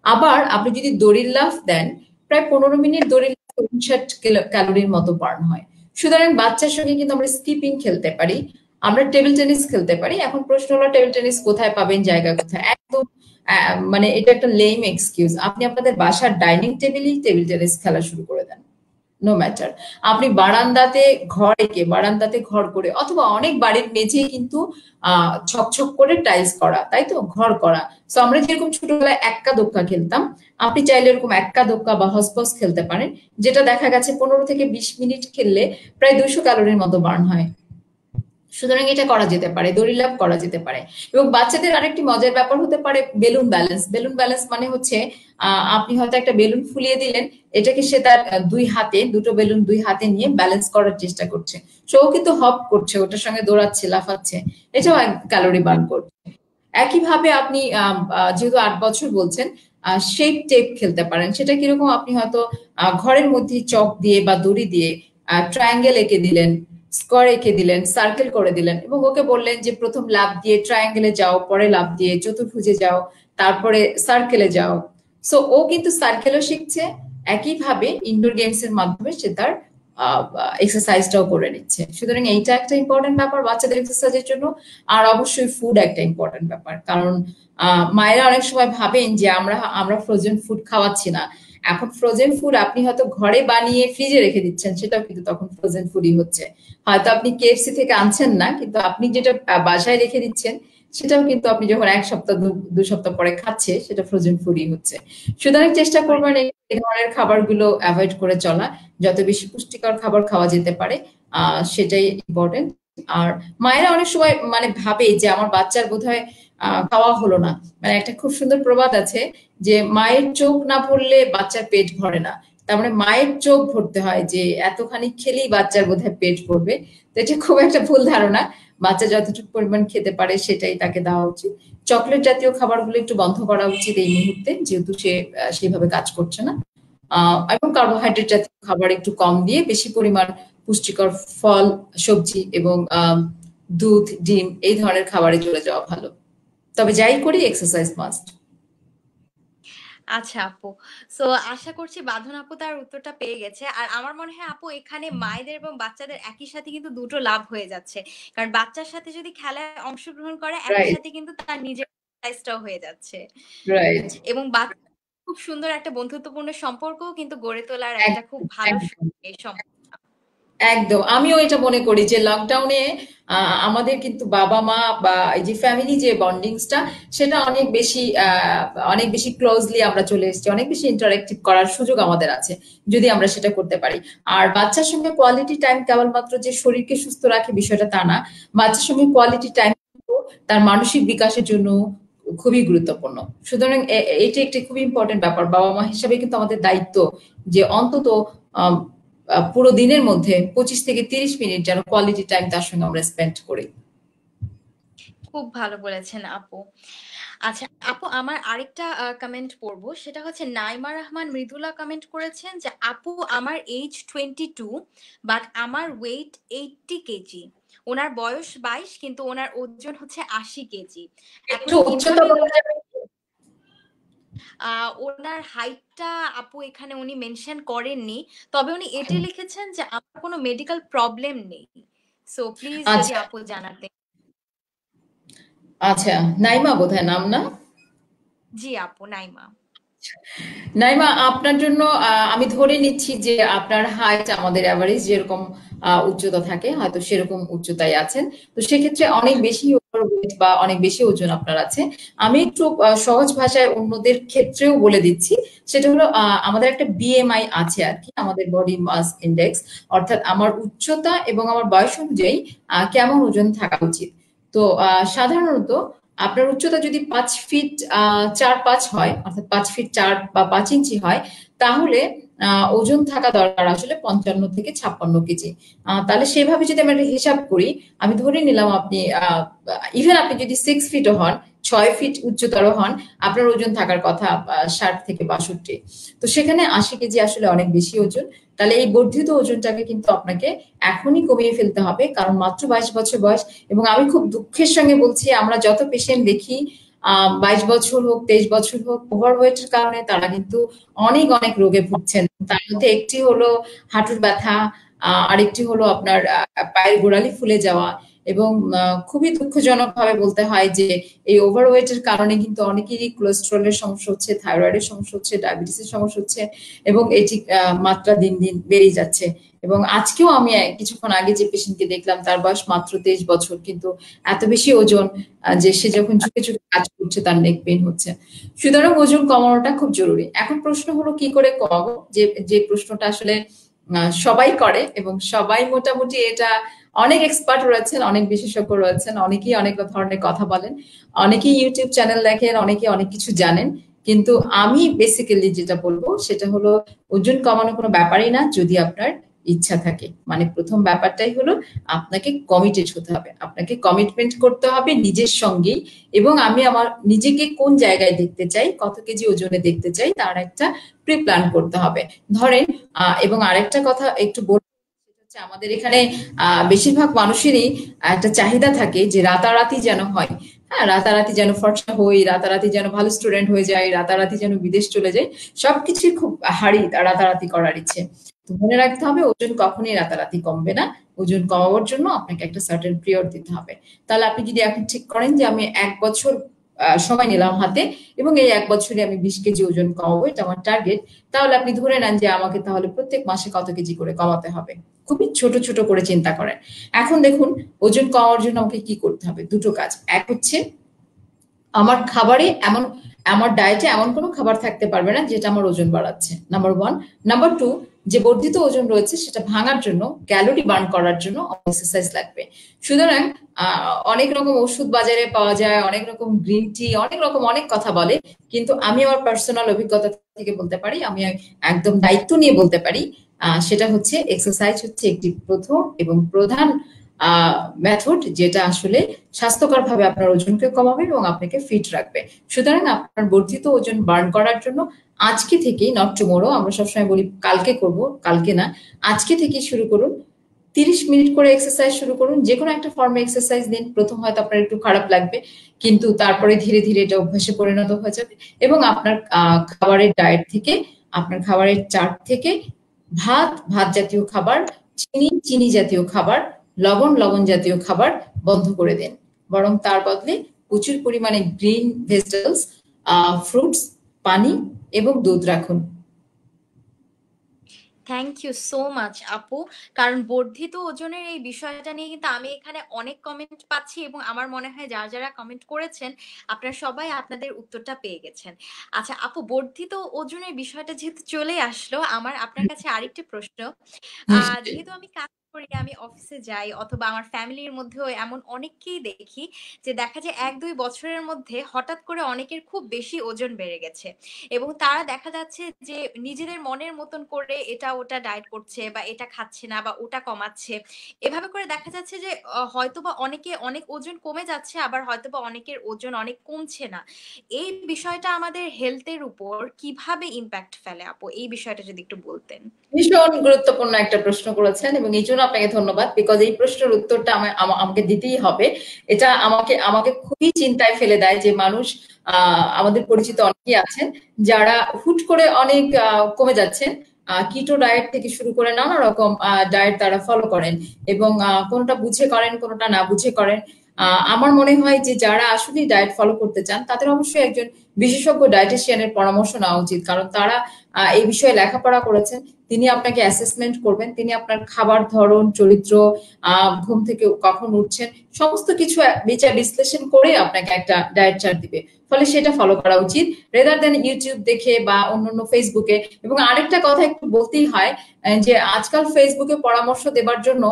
আবার আপনি যদি দড়ির লাফ দেন, প্রায় 15 মিনিট দড়ির লাফ 59 ক্যালোরির মতো বার্ন হয়। সুতরাং বাচ্চার সঙ্গে কিন্তু আমরা স্কিপিং খেলতে পারি, আমরা টেবিল টেনিস খেলতে পারি। এখন প্রশ্ন হলো টেবিল টেনিস কোথায় পাবেন, জায়গা কোথায়? একদম মানে এটা একটা লেম এক্সকিউজ। আপনি আপনাদের বাসার ডাইনিং টেবিলেই টেবিল টেনিস খেলা শুরু করে দেন, নো ম্যাটার। আপনি বারান্দাতে ঘর করে, অথবা অনেক বাড়ির মেঝে কিন্তু ছকছক করে টাইলস করা, তাই তো, ঘর করা। তো আমরা যেরকম ছোটবেলায় এক্কা দোক্কা খেলতাম, আপনি চাইলে এরকম এক্কা দোক্কা বা হসপস খেলতে পারেন, যেটা দেখা গেছে 15 থেকে 20 মিনিট খেললে প্রায় 200 ক্যালোরির মতো বার্ন হয়। সুতরাং এটা করা যেতে পারে, দড়ি লাফ করা যেতে পারে। এবং বাচ্চাদের আরেকটি মজার ব্যাপার হতে পারে বেলুন ব্যালেন্স। বেলুন ব্যালেন্স মানে হচ্ছে আপনি হয়তো একটা বেলুন ফুলিয়ে দিলেন, এটাকে সে তার দুটো বেলুন 2 হাতে নিয়ে ব্যালেন্স করার চেষ্টা করছে, সেও কিন্তু হপ করছে, ওটার সঙ্গে দৌড়াচ্ছে, লাফাচ্ছে, এটাও ক্যালোরি বার্ন করছে। একইভাবে আপনি যেহেতু 8 বছর বলছেন, শেপ টেপ খেলতে পারেন। সেটা কিরকম, আপনি হয়তো ঘরের মধ্যে চক দিয়ে বা দড়ি দিয়ে ট্রায়াঙ্গেল এঁকে দিলেন, স্কোয়ার এঁকে দিলেন, সার্কেল করে দিলেন, এবং ওকে বললেন যে প্রথম লাফ দিয়ে ট্রায়াঙ্গেলে যাও, পরে লাফ দিয়ে চতুর্ভুজে যাও, তারপরে সার্কেলে যাও। সো ও কিন্তু সার্কেলও শিখছে, একইভাবে ইনডোর গেমস এর মাধ্যমে সে তার এক্সারসাইজটাও করে নিচ্ছে। সুতরাং এইটা একটা ইম্পর্টেন্ট ব্যাপার বাচ্চাদের এক্সারসাইজের জন্য। আর অবশ্যই ফুড একটা ইম্পর্টেন্ট ব্যাপার, কারণ মায়েরা অনেক সময় ভাবেন যে আমরা ফ্রোজেন ফুড খাওয়াচ্ছি না। এখন ফ্রোজেন ফুড আপনি হয়তো ঘরে বানিয়ে ফ্রিজে রেখে দিচ্ছেন, সেটাও কিন্তু তখন ফ্রোজেন ফুডই হচ্ছে। হয়তো আপনি কেএফসি থেকে আনছেন না, কিন্তু আপনি যেটা বাসায় রেখে দিচ্ছেন, সেটাও কিন্তু আপনি যখন 1 সপ্তাহ 2 সপ্তাহ পরে খাচ্ছে, সেটা ফ্রোজেন ফুডই হচ্ছে। সুতরাং চেষ্টা করবেন এই ধরনের খাবারগুলো অ্যাভয়েড করে চলা, যত বেশি পুষ্টিকর খাবার খাওয়া যেতে পারে সেটাই ইম্পর্টেন্ট। আর মায়েরা অনেক সময় মানে ভাবে যে আমার বাচ্চার বোধহয় খাওয়া হলো না। মানে একটা খুব সুন্দর প্রবাদ আছে যে মায়ের চোখ না ভরলে বাচ্চার পেট ভরে না। তার মানে মায়ের চোখ ভরতে হয়, যে এতখানি খেলেই বাচ্চার বোধহয় পেট ভরবে। তো এটা খুব একটা ভুল ধারণা। বাচ্চা যতটুকু পরিমাণ খেতে পারে সেটাই তাকে দেওয়া উচিত। চকলেট জাতীয় খাবারগুলো একটু বন্ধ করা উচিত এই মুহূর্তে, যেহেতু সে সেভাবে কাজ করছে না। এবং কার্বোহাইড্রেট জাতীয় খাবার একটু কম দিয়ে বেশি পরিমাণ পুষ্টিকর ফল, সবজি এবং দুধ, ডিম এই ধরনের খাবারে চলে যাওয়া ভালো। তবে যাই করি এক্সারসাইজ মাস্ট। আচ্ছা আপু, সো আশা করছি বাঁধন আপু তার উত্তরটা পেয়ে গেছে। আর আমার মনে হয় আপু এখানে মায়েদের এবং বাচ্চাদের একই সাথে কিন্তু দুটো লাভ হয়ে যাচ্ছে, কারণ বাচ্চার সাথে যদি খেলায় অংশগ্রহণ করে একই রাইট, সাথে কিন্তু তার নিজের এক্সারসাইজটাও হয়ে যাচ্ছে, রাইট। এবং বাচ্চা খুব সুন্দর একটা বন্ধুত্বপূর্ণ সম্পর্কও কিন্তু গড়ে তোলার একটা খুব একদম, ভালো একদম, এই সম্পর্ক। একদম। আমিও এটা মনে করি যে লকডাউনে আমাদের কিন্তু বাবা মা বা এই যে ফ্যামিলি যে বন্ডিংসটা, সেটা অনেক বেশি ক্লোজলি আমরা চলে এসেছি, অনেক বেশি ইন্টারেক্টিভ করার সুযোগ আমাদের আছে, যদি আমরা সেটা করতে পারি। আর বাচ্চার সঙ্গে কোয়ালিটি টাইম কেবলমাত্র যে শরীরকে সুস্থ রাখে বিষয়টা তা না, বাচ্চার সঙ্গে কোয়ালিটি টাইম তার মানসিক বিকাশের জন্য খুবই গুরুত্বপূর্ণ। সুতরাং এটি একটি খুবই ইম্পর্টেন্ট ব্যাপার। বাবা মা হিসাবে কিন্তু আমাদের দায়িত্ব যে অন্তত আম, পুরো দিনের মধ্যে 25 থেকে 30 মিনিট যেন কোয়ালিটি টাইম তার সঙ্গে আমরা স্পেন্ড করি। খুব ভালো বলেছেন আপু। আচ্ছা আপু, আমার আরেকটা কমেন্ট পড়বো, সেটা হচ্ছে নাইমা রহমান মৃদুলা কমেন্ট করেছেন যে আপু আমার এজ 22, বাট আমার ওয়েট 80 কেজি। ওনার বয়স 22, কিন্তু ওনার ওজন হচ্ছে 80 কেজি। এখন একটু উচ্চতা কিভাবে বলা ওনার যাবে? ওনার হাইটটা আপু এখানে উনি মেনশন করেননি, তবে উনি এটি লিখেছেন যে আমার কোনো মেডিকেল প্রবলেম নেই। সো প্লিজ যদি আচ্ছা আপু জানাতেন। আচ্ছা, নাইমা বোধহয় নাম না? জি আপু, নাইমা। নাইমা, আপনার জন্য আমি ধরে নিচ্ছি যে আপনার হাইট আমাদের এভারেজ যেরকম উচ্চতা থাকে হয়তো সেরকম উচ্চতায় আছেন। তো সেক্ষেত্রে অনেক বেশি ওভারওয়েট বা অনেক বেশি ওজন আপনার আছে। আমি একটু সহজ ভাষায় অন্যদের ক্ষেত্রেও বলে দিচ্ছি। সেটা হলো আমাদের একটা বিএমআই আছে আর কি, আমাদের বডি মাস ইন্ডেক্স, অর্থাৎ আমার উচ্চতা এবং আমার বয়স অনুযায়ী কেমন ওজন থাকা উচিত। তো সাধারণত আপনার উচ্চতা যদি 5 ফিট 4-5 হয়, অর্থাৎ 5 ফিট 4 বা 5 ইঞ্চি হয়, তাহলে ওজন থাকা দরকার আসলে 55 থেকে 56 কেজি। তাহলে সেভাবে যদি আমরা একটা হিসাব করি, আমি ধরে নিলাম আপনি ইভেন আপনি যদি 6 ফিটও হন, 6 ফিট উচ্চতর হন, আপনার ওজন থাকার কথা 60 থেকে 62। তো সেখানে 80 কেজি আসলে অনেক বেশি ওজন। তাহলে এই বর্ধিত ওজনটাকে কিন্তু আপনাকে এখনই কমিয়ে ফেলতে হবে, কারণ মাত্র 22 বছর বয়স। এবং আমি খুব দুঃখের সঙ্গে বলছি, আমরা যত পেশেন্ট দেখি 22 বছর হোক 23 বছর হোক, ওভারওয়েটের কারণে তারা কিন্তু অনেক অনেক রোগে ভুগছেন। তার মধ্যে একটি হলো হাঁটুর ব্যথা, আরেকটি হলো আপনার পায়ের গোড়ালি ফুলে যাওয়া। এবং খুবই দুঃখজনক ভাবে বলতে হয় যে এই ওভারওয়েটের কারণে কিন্তু অনেকেরই কোলেস্টেরলের সমস্যা হচ্ছে, থাইরয়েডের সমস্যা হচ্ছে, ডায়াবেটিসের সমস্যা হচ্ছে, এবং এটি মাত্রা দিন দিন বেড়েই যাচ্ছে। এবং আজকেও আমি কিছুক্ষণ আগে যে পেশেন্টকে দেখলাম, তার বয়স মাত্র 23 বছর, কিন্তু এত বেশি ওজন যে সে যখন ঝুঁকে ঝুঁকে কাজ করছে তার নেক পেইন হচ্ছে। সুতরাং ওজন কমানোটা খুব জরুরি। এখন প্রশ্ন হলো কি করে কমাবো, যে যে প্রশ্নটা আসলে সবাই করে, এবং সবাই মোটামুটি এটা, অনেক এক্সপার্ট রয়েছেন, অনেক বিশেষজ্ঞ রয়েছেন, অনেকেই অনেক ধরনের কথা বলেন, অনেকেই ইউটিউব চ্যানেল দেখেন, অনেকে অনেক কিছু জানেন। কিন্তু আমি বেসিক্যালি যেটা বলবো সেটা হলো, ওজন কমানো কোনো ব্যাপারই না যদি আপনার ইচ্ছা থাকে। মানে প্রথম ব্যাপারটাই হলো আপনাকে কমিটেড হতে হবে, আপনাকে কমিটমেন্ট করতে হবে নিজের সঙ্গেই। এবং আমি আমার নিজেকে কোন জায়গায় দেখতে চাই, কত কেজি ওজনে দেখতে চাই, তার একটা প্রি প্ল্যান করতে হবে। ধরেন এবং আরেকটা কথা একটু বলবো, সেটা হচ্ছে আমাদের এখানে বেশিরভাগ মানুষেরই একটা চাহিদা থাকে যে রাতারাতি যেন হয়। হ্যাঁ, রাতারাতি যেন ফর্সা হই, রাতারাতি যেন ভালো স্টুডেন্ট হয়ে যায়, রাতারাতি যেন বিদেশ চলে যায়, সবকিছুই খুব হাড়ি রাতারাতি করার ইচ্ছে। তো মনে রাখতে হবে, ওজন কখনোই রাতারাতি কমবে না। ওজন কমাবার জন্য আপনাকে একটা সার্টেন পিরিয়ড দিতে হবে। তাহলে আপনি যদি এখন ঠিক করেন যে আমি 1 বছর সময় নিলাম হাতে, এবং এই 1 বছরে আমি 20 কেজি ওজন কমাবো, এটা আমার টার্গেট। তাহলে আপনি ধরে নেন যে আমাকে তাহলে প্রত্যেক মাসে কত কেজি করে কমাতে হবে। খুবই ছোট ছোট করে চিন্তা করেন। এখন দেখুন, ওজন কমানোর জন্য আমাকে কি করতে হবে? দুটো কাজ। এক হচ্ছে, আমার খাবারে এমন, আমার ডায়েটে এমন কোনো খাবার থাকতে পারবে না যেটা আমার ওজন বাড়াচ্ছে, নাম্বার ওয়ান। নাম্বার টু, যে বর্ধিত ওজন রয়েছে সেটা ভাঙার জন্য, ক্যালোরি বার্ন করার জন্য এক্সারসাইজ লাগবে। সুতরাং অনেক রকম ওষুধ বাজারে পাওয়া যায়, অনেক রকম গ্রিন টি, অনেক রকম অনেক কথা বলে, কিন্তু আমি আমার পার্সোনাল অভিজ্ঞতা থেকে বলতে পারি, আমি একদম দায়িত্ব নিয়ে বলতে পারি, সেটা হচ্ছে এক্সারসাইজ হচ্ছে একটি প্রথম এবং প্রধান মেথড, যেটা আসলে স্বাস্থ্যকর ভাবে আপনার ওজনকে কমাবে এবং আপনাকে ফিট রাখবে। সুতরাং আপনার বর্ধিত ওজন বার্ন করার জন্য আজকে থেকেই, নট টুমোরো, আমরা সবসময় বলি কালকে করব, কালকে না, আজকে থেকেই শুরু করুন। 30 মিনিট করে এক্সারসাইজ শুরু করুন, যে কোনো একটা ফর্মে এক্সারসাইজ দিন। প্রথম হয়তো আপনার একটু খারাপ লাগবে, কিন্তু তারপরে ধীরে ধীরে এটা অভ্যাসে পরিণত হয়ে যাবে। এবং আপনার খাবারের ডায়েট থেকে, আপনার খাবারের চার্ট থেকে ভাত, ভাত জাতীয় খাবার, চিনি, চিনি জাতীয় খাবার, লবণ, লবণ জাতীয় খাবার বন্ধ করে দিন। বরং তার বদলে প্রচুর পরিমাণে গ্রিন ভেজিটেবলস, ফ্রুটস, পানি এবং দুধ রাখুন। থ্যাংক ইউ সো মাচ আপু। কারণ বর্ধিত ওজনের এই বিষয়টা নিয়ে কিন্তু আমি এখানে অনেক কমেন্ট পাচ্ছি, এবং আমার মনে হয় যারা যারা কমেন্ট করেছেন আপনারা সবাই আপনাদের উত্তরটা পেয়ে গেছেন। আচ্ছা আপু, বর্ধিত ওজনের বিষয়টা যেহেতু চলে আসলো, আমার আপনার কাছে আরেকটি প্রশ্ন। নিশ্চয়ই। যেহেতু আমি কাজ করি, আমি অফিসে যাই, অথবা আমার ফ্যামিলির মধ্যেও এমন অনেককেই দেখি যে দেখা যায় 1-2 বছরের মধ্যে হঠাৎ করে অনেকের খুব বেশি ওজন বেড়ে গেছে, এবং তারা দেখা যাচ্ছে যে নিজেদের মনের মতন করে এটা ওটা ডায়েট করছে, বা এটা খাচ্ছে না, বা ওটা কমাচ্ছে। এভাবে করে দেখা যাচ্ছে যে হয়তোবা অনেকে অনেক ওজন কমে যাচ্ছে, আবার হয়তোবা অনেকের ওজন অনেক কমছে না। এই বিষয়টা আমাদের হেলথের উপর কিভাবে ইম্প্যাক্ট ফেলে আপু, এই বিষয়টা যদি একটু বলতেন। ভীষণ গুরুত্বপূর্ণ একটা প্রশ্ন করেছেন, এবং এই জন্য জন্য আপনাকে ধন্যবাদ, বিকজ এই প্রশ্নের উত্তরটা আমাকে দিতেই হবে। এটা আমাকে আমাকে খুবই চিন্তায় ফেলে দেয় যে মানুষ, আমাদের পরিচিত অনেকেই আছেন যারা হুট করে অনেক কমে যাচ্ছেন। কিটো ডায়েট থেকে শুরু করে নানা রকম ডায়েট তারা ফলো করেন, এবং কোনটা বুঝে করেন কোনটা না বুঝে করেন। আমার মনে হয় যে যারা আসলে ডায়েট ফলো করতে চান তাদের অবশ্যই একজন বিশেষজ্ঞ ডায়েটিশিয়ানের পরামর্শ নেওয়া উচিত, কারণ তারা এই বিষয়ে লেখাপড়া করেছেন। তিনি আপনাকে অ্যাসেসমেন্ট করবেন, তিনি আপনার খাবার ধরন, চরিত্র, ঘুম থেকে কখন উঠছেন, সমস্ত কিছু বিচার বিশ্লেষণ করে আপনাকে একটা ডায়েট চার্ট দিবে। ফলে সেটা ফলো করা উচিত, রেদার দেন ইউটিউব দেখে বা অন্যান্য ফেসবুকে। এবং আরেকটা কথা একটু বলতেই হয় যে আজকাল ফেসবুকে পরামর্শ দেবার জন্য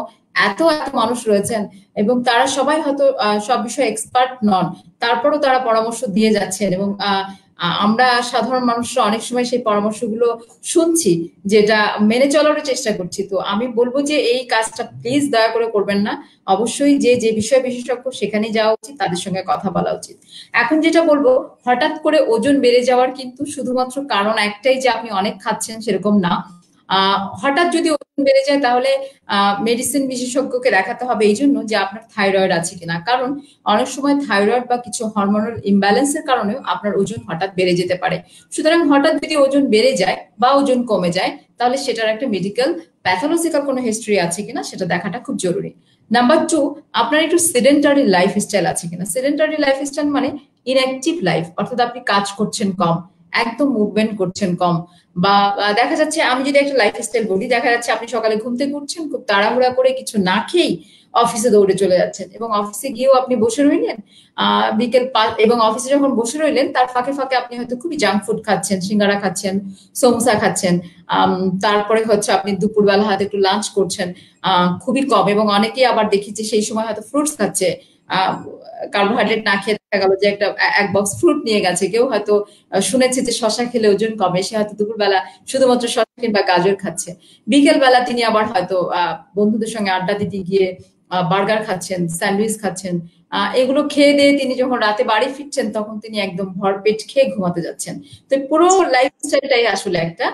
এত এত মানুষ রয়েছেন, এবং তারা সবাই হয়তো সব বিষয়ে এক্সপার্ট নন, তারপরও তারা পরামর্শ দিয়ে যাচ্ছেন। এবং আমরা সাধারণ মানুষরা অনেক সময় সেই পরামর্শগুলো শুনছি, যেটা মেনে চলারও চেষ্টা করছি। তো আমি বলবো যে এই কাজটা প্লিজ দয়া করে করবেন না। অবশ্যই যে যে বিষয় বিশেষজ্ঞ সেখানে যাওয়া উচিত, তাদের সঙ্গে কথা বলা উচিত। এখন যেটা বলবো, হঠাৎ করে ওজন বেড়ে যাওয়ার কিন্তু শুধুমাত্র কারণ একটাই যে আপনি অনেক খাচ্ছেন, সেরকম না। হঠাৎ যদি ওজন বেড়ে যায় তাহলে মেডিসিন বিশেষজ্ঞকে দেখাতে হবে, এই জন্য যে আপনার থাইরয়েড আছে কিনা। কারণ অনেক সময় থাইরয়েড বা কিছু হরমোনাল ইমব্যালেন্সের কারণেও আপনার ওজন হঠাৎ বেড়ে যেতে পারে। সুতরাং হঠাৎ যদি ওজন বেড়ে যায় বা ওজন কমে যায়, তাহলে সেটার একটা মেডিকেল প্যাথোলজিক্যাল কোনো হিস্ট্রি আছে কিনা সেটা দেখাটা খুব জরুরি। নাম্বার 2, আপনার একটু সেডেন্টারি লাইফস্টাইল আছে কিনা। সেডেন্টারি লাইফস্টাইল মানে ইনঅ্যাক্টিভ লাইফ, অর্থাৎ আপনি কাজ করছেন কম, একদম মুভমেন্ট করছেন কম। বা দেখা যাচ্ছে, আমি যদি একটা লাইফস্টাইল বলি, দেখা যাচ্ছে আপনি সকালে ঘুম থেকে উঠছেন, খুব তাড়াহুড়া করে কিছু না খেয়েই অফিসে দৌড়ে চলে যাচ্ছেন, এবং অফিসে গিয়েও আপনি বসে রইলেন এবং অফিসে যখন বসে রইলেন তার ফাঁকে ফাঁকে আপনি হয়তো খুবই জাঙ্ক ফুড খাচ্ছেন, সিঙ্গারা খাচ্ছেন, সমোসা খাচ্ছেন। তারপরে হচ্ছে আপনি দুপুরবেলা হয়তো একটু লাঞ্চ করছেন, খুবই কম। এবং অনেকেই আবার দেখি যে সেই সময় হয়তো ফ্রুটস খাচ্ছে, কার্বোহাইড্রেট না খেয়ে দেখা গেল যে এক বক্স ফ্রুট নিয়ে গেছে। কেউ হয়তো শুনেছে যে শশা খেলে ওজন কমে, সে হয়তো দুপুরবেলা শুধুমাত্র শশা কিংবা গাজর খাচ্ছে। বিকেল বেলা তিনি আবার হয়তো বন্ধুদের সঙ্গে আড্ডা দিতে গিয়ে বার্গার খাচ্ছেন, স্যান্ডউইচ খাচ্ছেন। এগুলো খেয়ে দিয়ে তিনি যখন রাতে বাড়ি ফিরছেন তখন তিনি একদম ভরপেট খেয়ে ঘুমাতে যাচ্ছেন। তো পুরো লাইফস্টাইলটাই আসলে একটা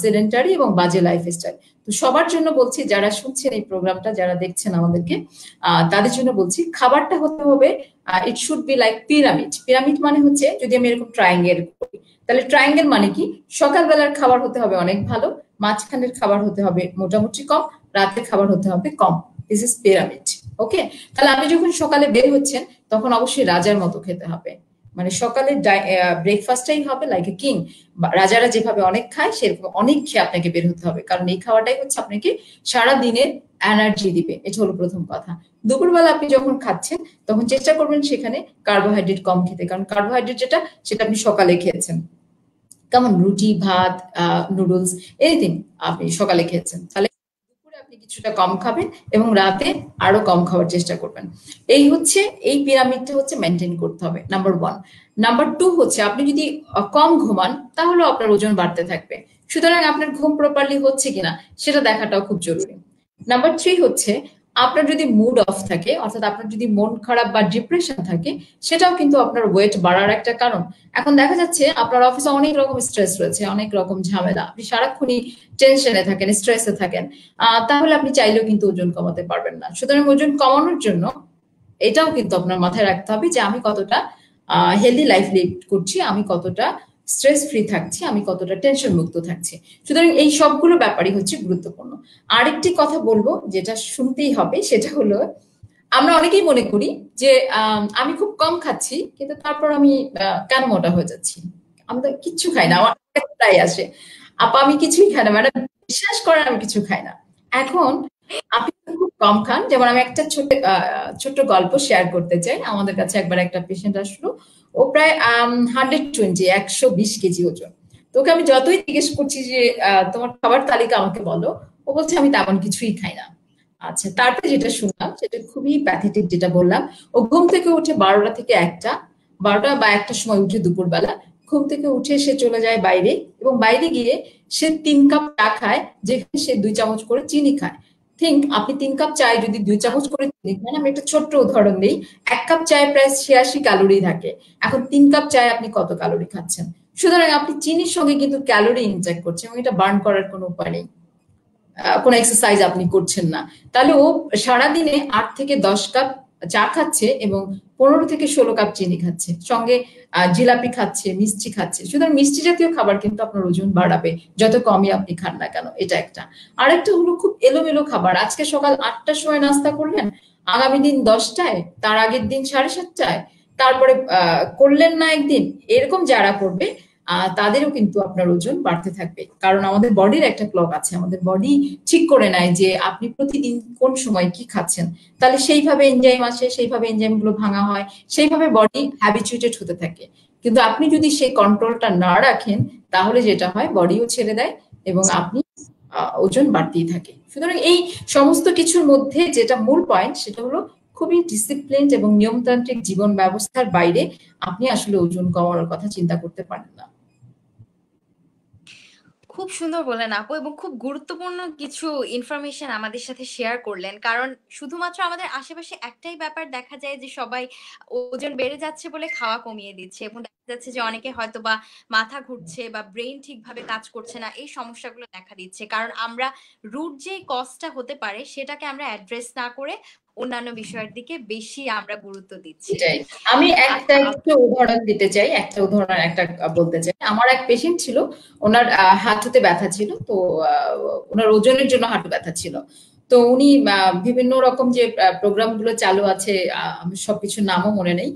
সেডেন্টারি এবং বাজে লাইফস্টাইল। তো সবার জন্য বলছি, যারা শুনছেন এই প্রোগ্রামটা, যারা দেখছেন আমাদেরকে, তাদের জন্য বলছি খাবারটা হতে হবে, it should be like pyramid. Pyramid মানে হচ্ছে, যদি আমি এরকম ট্রায়াঙ্গেল করি, তাহলে ট্রায়াঙ্গেল মানে কি, সকালবেলার খাবার হতে হবে অনেক ভালো, মাঝখানের খাবার হতে হবে মোটামুটি কম, রাতের খাবার হতে হবে কম। This is pyramid. ওকে, তাহলে আপনি যখন সকালে বের হচ্ছেন তখন অবশ্যই রাজার মতো খেতে হবে। মানে সকালে ব্রেকফাস্টটাই হবে লাইক এ কিং। রাজারা যেভাবে অনেক খায় সেরকম অনেক খেয়ে আপনাকে বের হতে হবে, কারণ এই খাওয়াটাই হচ্ছে আপনাকে সারা দিনের এনার্জি দিবে। এটা হলো প্রথম কথা। দুপুরবেলা আপনি যখন খাচ্ছেন তখন চেষ্টা করবেন সেখানে কার্বোহাইড্রেট কম খেতে, কারণ কার্বোহাইড্রেট যেটা, সেটা আপনি সকালে খেয়েছেন, কেমন রুটি, ভাত, নুডলস, এনিথিং আপনি সকালে খেয়েছেন, তাহলে দুপুরে আপনি কিছুটা কম খাবেন এবং রাতে আরো কম খাওয়ার চেষ্টা করবেন। এই হচ্ছে, এই পিরামিডটা হচ্ছে মেনটেন করতে হবে, নাম্বার 1। নাম্বার 2 হচ্ছে, আপনি যদি কম ঘুমান তাহলে আপনার ওজন বাড়তে থাকবে। সুতরাং আপনার ঘুম প্রপারলি হচ্ছে কিনা সেটা দেখাটাও খুব জরুরি। নাম্বার 3 হচ্ছে, আপনার যদি মুড অফ থাকে, অর্থাৎ আপনার যদি মন খারাপ বা ডিপ্রেশন থাকে, সেটাও কিন্তু আপনার ওয়েট বাড়ার একটা কারণ। এখন দেখা যাচ্ছে আপনার অফিসে অনেক রকম স্ট্রেস রয়েছে, অনেক রকম ঝামেলা, আপনি সারাক্ষণই টেনশনে থাকেন, স্ট্রেসে থাকেন, তাহলে আপনি চাইলেও কিন্তু ওজন কমাতে পারবেন না। সুতরাং ওজন কমানোর জন্য এটাও কিন্তু আপনার মাথায় রাখতে হবে যে আমি কতটা হেলদি লাইফ লিড করছি, আমি কতটা স্ট্রেস ফ্রি থাকছি, আমি কতটা টেনশন মুক্ত থাকছি। সুতরাং এই সবগুলো ব্যাপারই হচ্ছে গুরুত্বপূর্ণ। আরেকটি কথা বলবো যেটা শুনতেই হবে, সেটা হলো, আমরা অনেকেই মনে করি যে আমি খুব কম খাচ্ছি কিন্তু তারপর আমি কেন মোটা হয়ে যাচ্ছি, আমি তো কিচ্ছু খাই না। আমার তাই আসে, আপা আমি কিছুই খাই না ম্যাডাম, বিশ্বাস করেন আমি কিছু খাই না। এখন আপনি তো খুব কম খান। যেমন আমি একটা ছোট্ট গল্প শেয়ার করতে চাই। আমাদের কাছে একবার একটা পেশেন্ট আসলো, ও প্রায় 120 কেজি ওজন। তোকে আমি যতই জিজ্ঞেস করছি যে তোমার খাবার তালিকা আমাকে বলো, ও বলছে আমি তেমন কিছুই খাই না। আচ্ছা, তারপরে যেটা শুনলাম সেটা খুবই প্যাথেটিক, যেটা বললাম, ও ঘুম থেকে উঠে 12টা থেকে 1টা, 12টা বা 1টার সময় উঠে দুপুরবেলা, ঘুম থেকে উঠে সে চলে যায় বাইরে, এবং বাইরে গিয়ে সে 3 কাপ চা খায়, যেখানে সে 2 চামচ করে চিনি খায়। থিঙ্ক, আপনি 3 কাপ চায় যদি 2 চামচ করে চিনি খান, আমি একটা ছোট্ট উদাহরণ দিই, 1 কাপ চায় প্রায় 86 ক্যালোরি থাকে। এখন 3 কাপ চায় আপনি কত ক্যালোরি খাচ্ছেন? সুতরাং আপনি চিনির সঙ্গে কিন্তু ক্যালোরি ইনজেক্ট করছেন, এবং এটা বার্ন করার কোনো উপায় নেই। কোনো এক্সারসাইজ আপনি করছেন না, তাহলে ও সারাদিনে 8 থেকে 10 কাপ চা খাচ্ছে এবং 15 থেকে 16 কাপ চিনি খাচ্ছে, সঙ্গে জিলাপি খাচ্ছে, মিষ্টি খাচ্ছে। সুতরাং মিষ্টি জাতীয় খাবার কিন্তু আপনার ওজন বাড়াবে যত কমই আপনি খান না কেন। এটা একটা। আরেকটা হলো খুব এলোমেলো খাবার। আজকে সকাল 8টার সময় নাস্তা করলেন, আগামী দিন 10টায়, তার আগের দিন 7:30টায়, তারপরে করলেন না একদিন। এরকম যারা করবে তাদেরও কিন্তু আপনার ওজন বাড়তে থাকবে, কারণ আমাদের বডির একটা ক্লক আছে। আমাদের বডি ঠিক করে নেয় যে আপনি প্রতিদিন কোন সময় কি খাচ্ছেন, তাহলে সেইভাবে এনজাইম আসে, সেইভাবে এনজাইম গুলো ভাঙা হয়, সেইভাবে বডি হ্যাবিচুয়েটেড হতে থাকে। কিন্তু আপনি যদি সেই কন্ট্রোলটা না রাখেন, তাহলে যেটা হয় বডিও ছেড়ে দেয় এবং আপনি ওজন বাড়তেই থাকে। সুতরাং এই সমস্ত কিছুর মধ্যে যেটা মূল পয়েন্ট, সেটা হলো খুবই ডিসিপ্লিনড এবং নিয়মতান্ত্রিক জীবন ব্যবস্থার বাইরে আপনি আসলে ওজন কমানোর কথা চিন্তা করতে পারেন না। খুব সুন্দর বললেন আপু, এবং খুব গুরুত্বপূর্ণ কিছু ইনফরমেশন আমাদের সাথে শেয়ার করলেন। কারণ শুধুমাত্র আমাদের আশেপাশে একটাই ব্যাপার দেখা যায় যে সবাই ওজন বেড়ে যাচ্ছে বলে খাওয়া কমিয়ে দিচ্ছে, এবং দেখা যাচ্ছে যে অনেকে হয়তো বা মাথা ঘুরছে বা ব্রেন ঠিকভাবে কাজ করছে না, এই সমস্যাগুলো দেখা দিচ্ছে কারণ আমরা রুট যে কজটা হতে পারে সেটাকে আমরা অ্যাড্রেস না করে অন্যান্য বিষয়ের দিকে বেশি আমরা গুরুত্ব দিচ্ছি। এটাই। আমি একটা উদাহরণ দিতে চাই, বলতে চাই। আমার এক পেশেন্ট ছিল, ওনার হাঁটুতে ব্যথা ছিল, তো ওনার ওজনের জন্য হাঁটু ব্যথা ছিল। তো উনি বিভিন্ন রকম যে প্রোগ্রাম গুলো চালু আছে, আমি সবকিছুর নামও মনে নেই,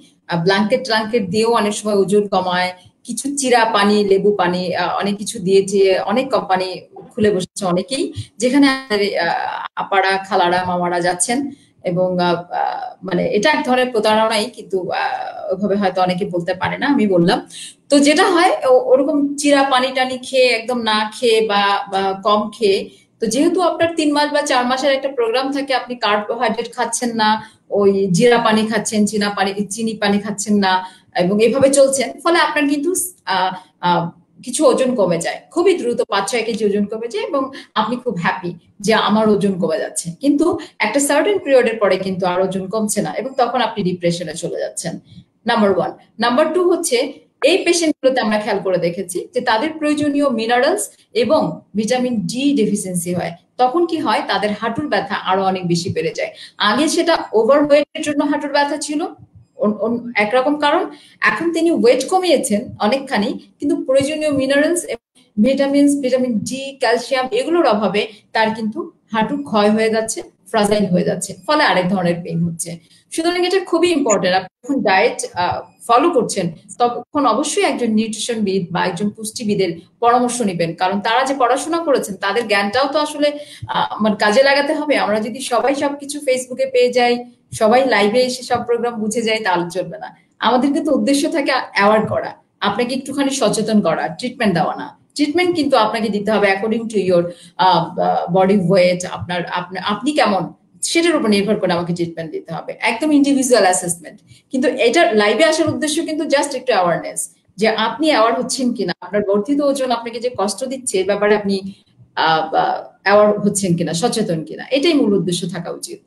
ব্ল্যাঙ্কেট ট্লাঙ্কেট দিয়েও অনেক সময় ওজন কমায়, কিছু চিরা পানি, লেবু পানি, অনেক কিছু দিয়েছে, অনেক কোম্পানি খুলে বসেছে অনেকেই, যেখানে আপারা, খালারা, মামারা যাচ্ছেন এবং মানে এটা এক ধরনের প্রতারণাই, কিন্তু ওইভাবে হয়তো অনেকে বলতে পারে না, আমি বললাম। তো যেটা হয়, ওরকম চিরা পানি টানি খেয়ে, একদম না খেয়ে বা কম খেয়ে, তো যেহেতু আপনার 3 মাস বা 4 মাসের একটা প্রোগ্রাম থাকে, আপনি কার্বোহাইড্রেট খাচ্ছেন না, ওই জিরা পানি খাচ্ছেন, চিনি পানি খাচ্ছেন না, এবং এভাবে চলছেন, ফলে আপনার কিন্তু আহ আহ কিছু ওজন কমে যায়, খুবই দ্রুত 5-6 কেজি ওজন কমে যায়, এবং আপনি খুব হ্যাপি যে আমার ওজন কমে যাচ্ছে। কিন্তু একটা সার্টেন পিরিয়ডের পরে কিন্তু আর ওজন কমছে না, এবং তখন আপনি ডিপ্রেশনে চলে যাচ্ছেন। নাম্বার 1। নাম্বার 2 হচ্ছে, এই পেশেন্ট গুলোতে আমরা খেয়াল করে দেখেছি যে তাদের প্রয়োজনীয় মিনারেলস এবং ভিটামিন ডি ডেফিসিয়েন্সি হয়। তখন কি হয়, তাদের হাঁটুর ব্যথা আরো অনেক বেশি বেড়ে যায়। আগে সেটা ওভারওয়েটের জন্য হাঁটুর ব্যথা ছিল, একরকম কারণ। এখন তিনি ওয়েট কমিয়েছেন অনেকখানি, কিন্তু প্রয়োজনীয় minerals, vitamins, vitamin D, calcium, এগুলোর অভাবে তার কিন্তু হাঁটু ক্ষয় হয়ে যাচ্ছে, ফ্রাজাইল হয়ে যাচ্ছে, ফলে আরেক ধরনের পেইন হচ্ছে। সুতরাং এটা খুবই ইম্পর্টেন্ট। আপনি যখন ডায়েট ফলো করছেন, তখন অবশ্যই একজন নিউট্রিশনবিদ বা একজন পুষ্টিবিদের পরামর্শ নেবেন, কারণ তারা যে পড়াশোনা করেছেন, তাদের জ্ঞানটাও তো আসলে মানে কাজে লাগাতে হবে। আমরা যদি সবাই সবকিছু ফেসবুকে পেয়ে যাই, সবাই লাইভে এসে সব প্রোগ্রাম বুঝে যায়, তাহলে চলবে না। আমাদের কিন্তু উদ্দেশ্য থাকে অ্যাওয়ার্ড করা, আপনাকে একটুখানি সচেতন করা, ট্রিটমেন্ট দেওয়া না। ট্রিটমেন্ট কিন্তু আপনাকে দিতে হবে according to your body weight, আপনি কেমন, সেটার উপর নির্ভর করে আমাকে ট্রিটমেন্ট দিতে হবে, একদম ইন্ডিভিজুয়াল অ্যাসেসমেন্ট। কিন্তু এটার লাইভে আসার উদ্দেশ্য কিন্তু জাস্ট একটু অ্যাওয়ারনেস, যে আপনি অ্যাওয়ার হচ্ছেন কিনা, আপনার বর্ধিত ওজন আপনাকে যে কষ্ট দিচ্ছে, এ ব্যাপারে আপনি অ্যাওয়ার হচ্ছেন কিনা, সচেতন কিনা, এটাই মূল উদ্দেশ্য থাকা উচিত।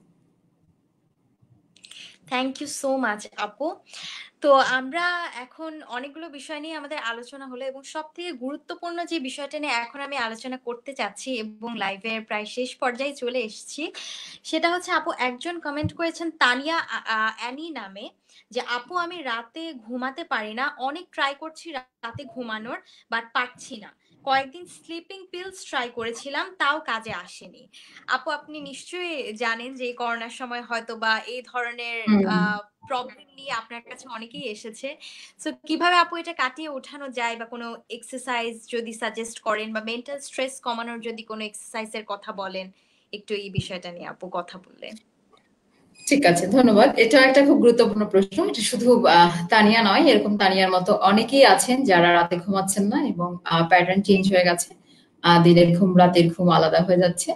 থ্যাংক ইউ সো মাচ আপু। তো আমরা এখন অনেকগুলো বিষয় নিয়ে আমাদের আলোচনা হলো, এবং সব থেকে গুরুত্বপূর্ণ যে বিষয়টা নিয়ে এখন আমি আলোচনা করতে চাচ্ছি, এবং লাইভের প্রায় শেষ পর্যায়ে চলে এসেছি, সেটা হচ্ছে আপু একজন কমেন্ট করেছেন তানিয়া অ্যানি নামে, যে আপু আমি রাতে ঘুমাতে পারি না, অনেক ট্রাই করছি রাতে ঘুমানোর, বাট পারছি না। কয়েকদিন স্লিপিং পিলস ট্রাই করেছিলাম, তাও কাজে আসেনি। আপু আপনি নিশ্চয়ই জানেন যে এই করোনার সময় হয়তো বা এই ধরনের প্রবলেম নিয়ে আপনার কাছে অনেকেই এসেছে। সো কিভাবে আপু এটা কাটিয়ে ওঠানো যায়, বা কোনো এক্সারসাইজ যদি সাজেস্ট করেন, বা মেন্টাল স্ট্রেস কমানোর যদি কোনো এক্সারসাইজের কথা বলেন, একটু এই বিষয়টা নিয়ে আপু কথা বললেন। ঠিক আছে, ধন্যবাদ। এটা একটা খুব গুরুত্বপূর্ণ প্রশ্ন। এটা শুধু তানিয়া নয়, এরকম তানিয়ার মতো অনেকেই আছেন যারা রাতে ঘুমাচ্ছেন না, এবং প্যাটার্ন চেঞ্জ হয়ে গেছে, দিনের ঘুম রাতের ঘুম আলাদা হয়ে যাচ্ছে।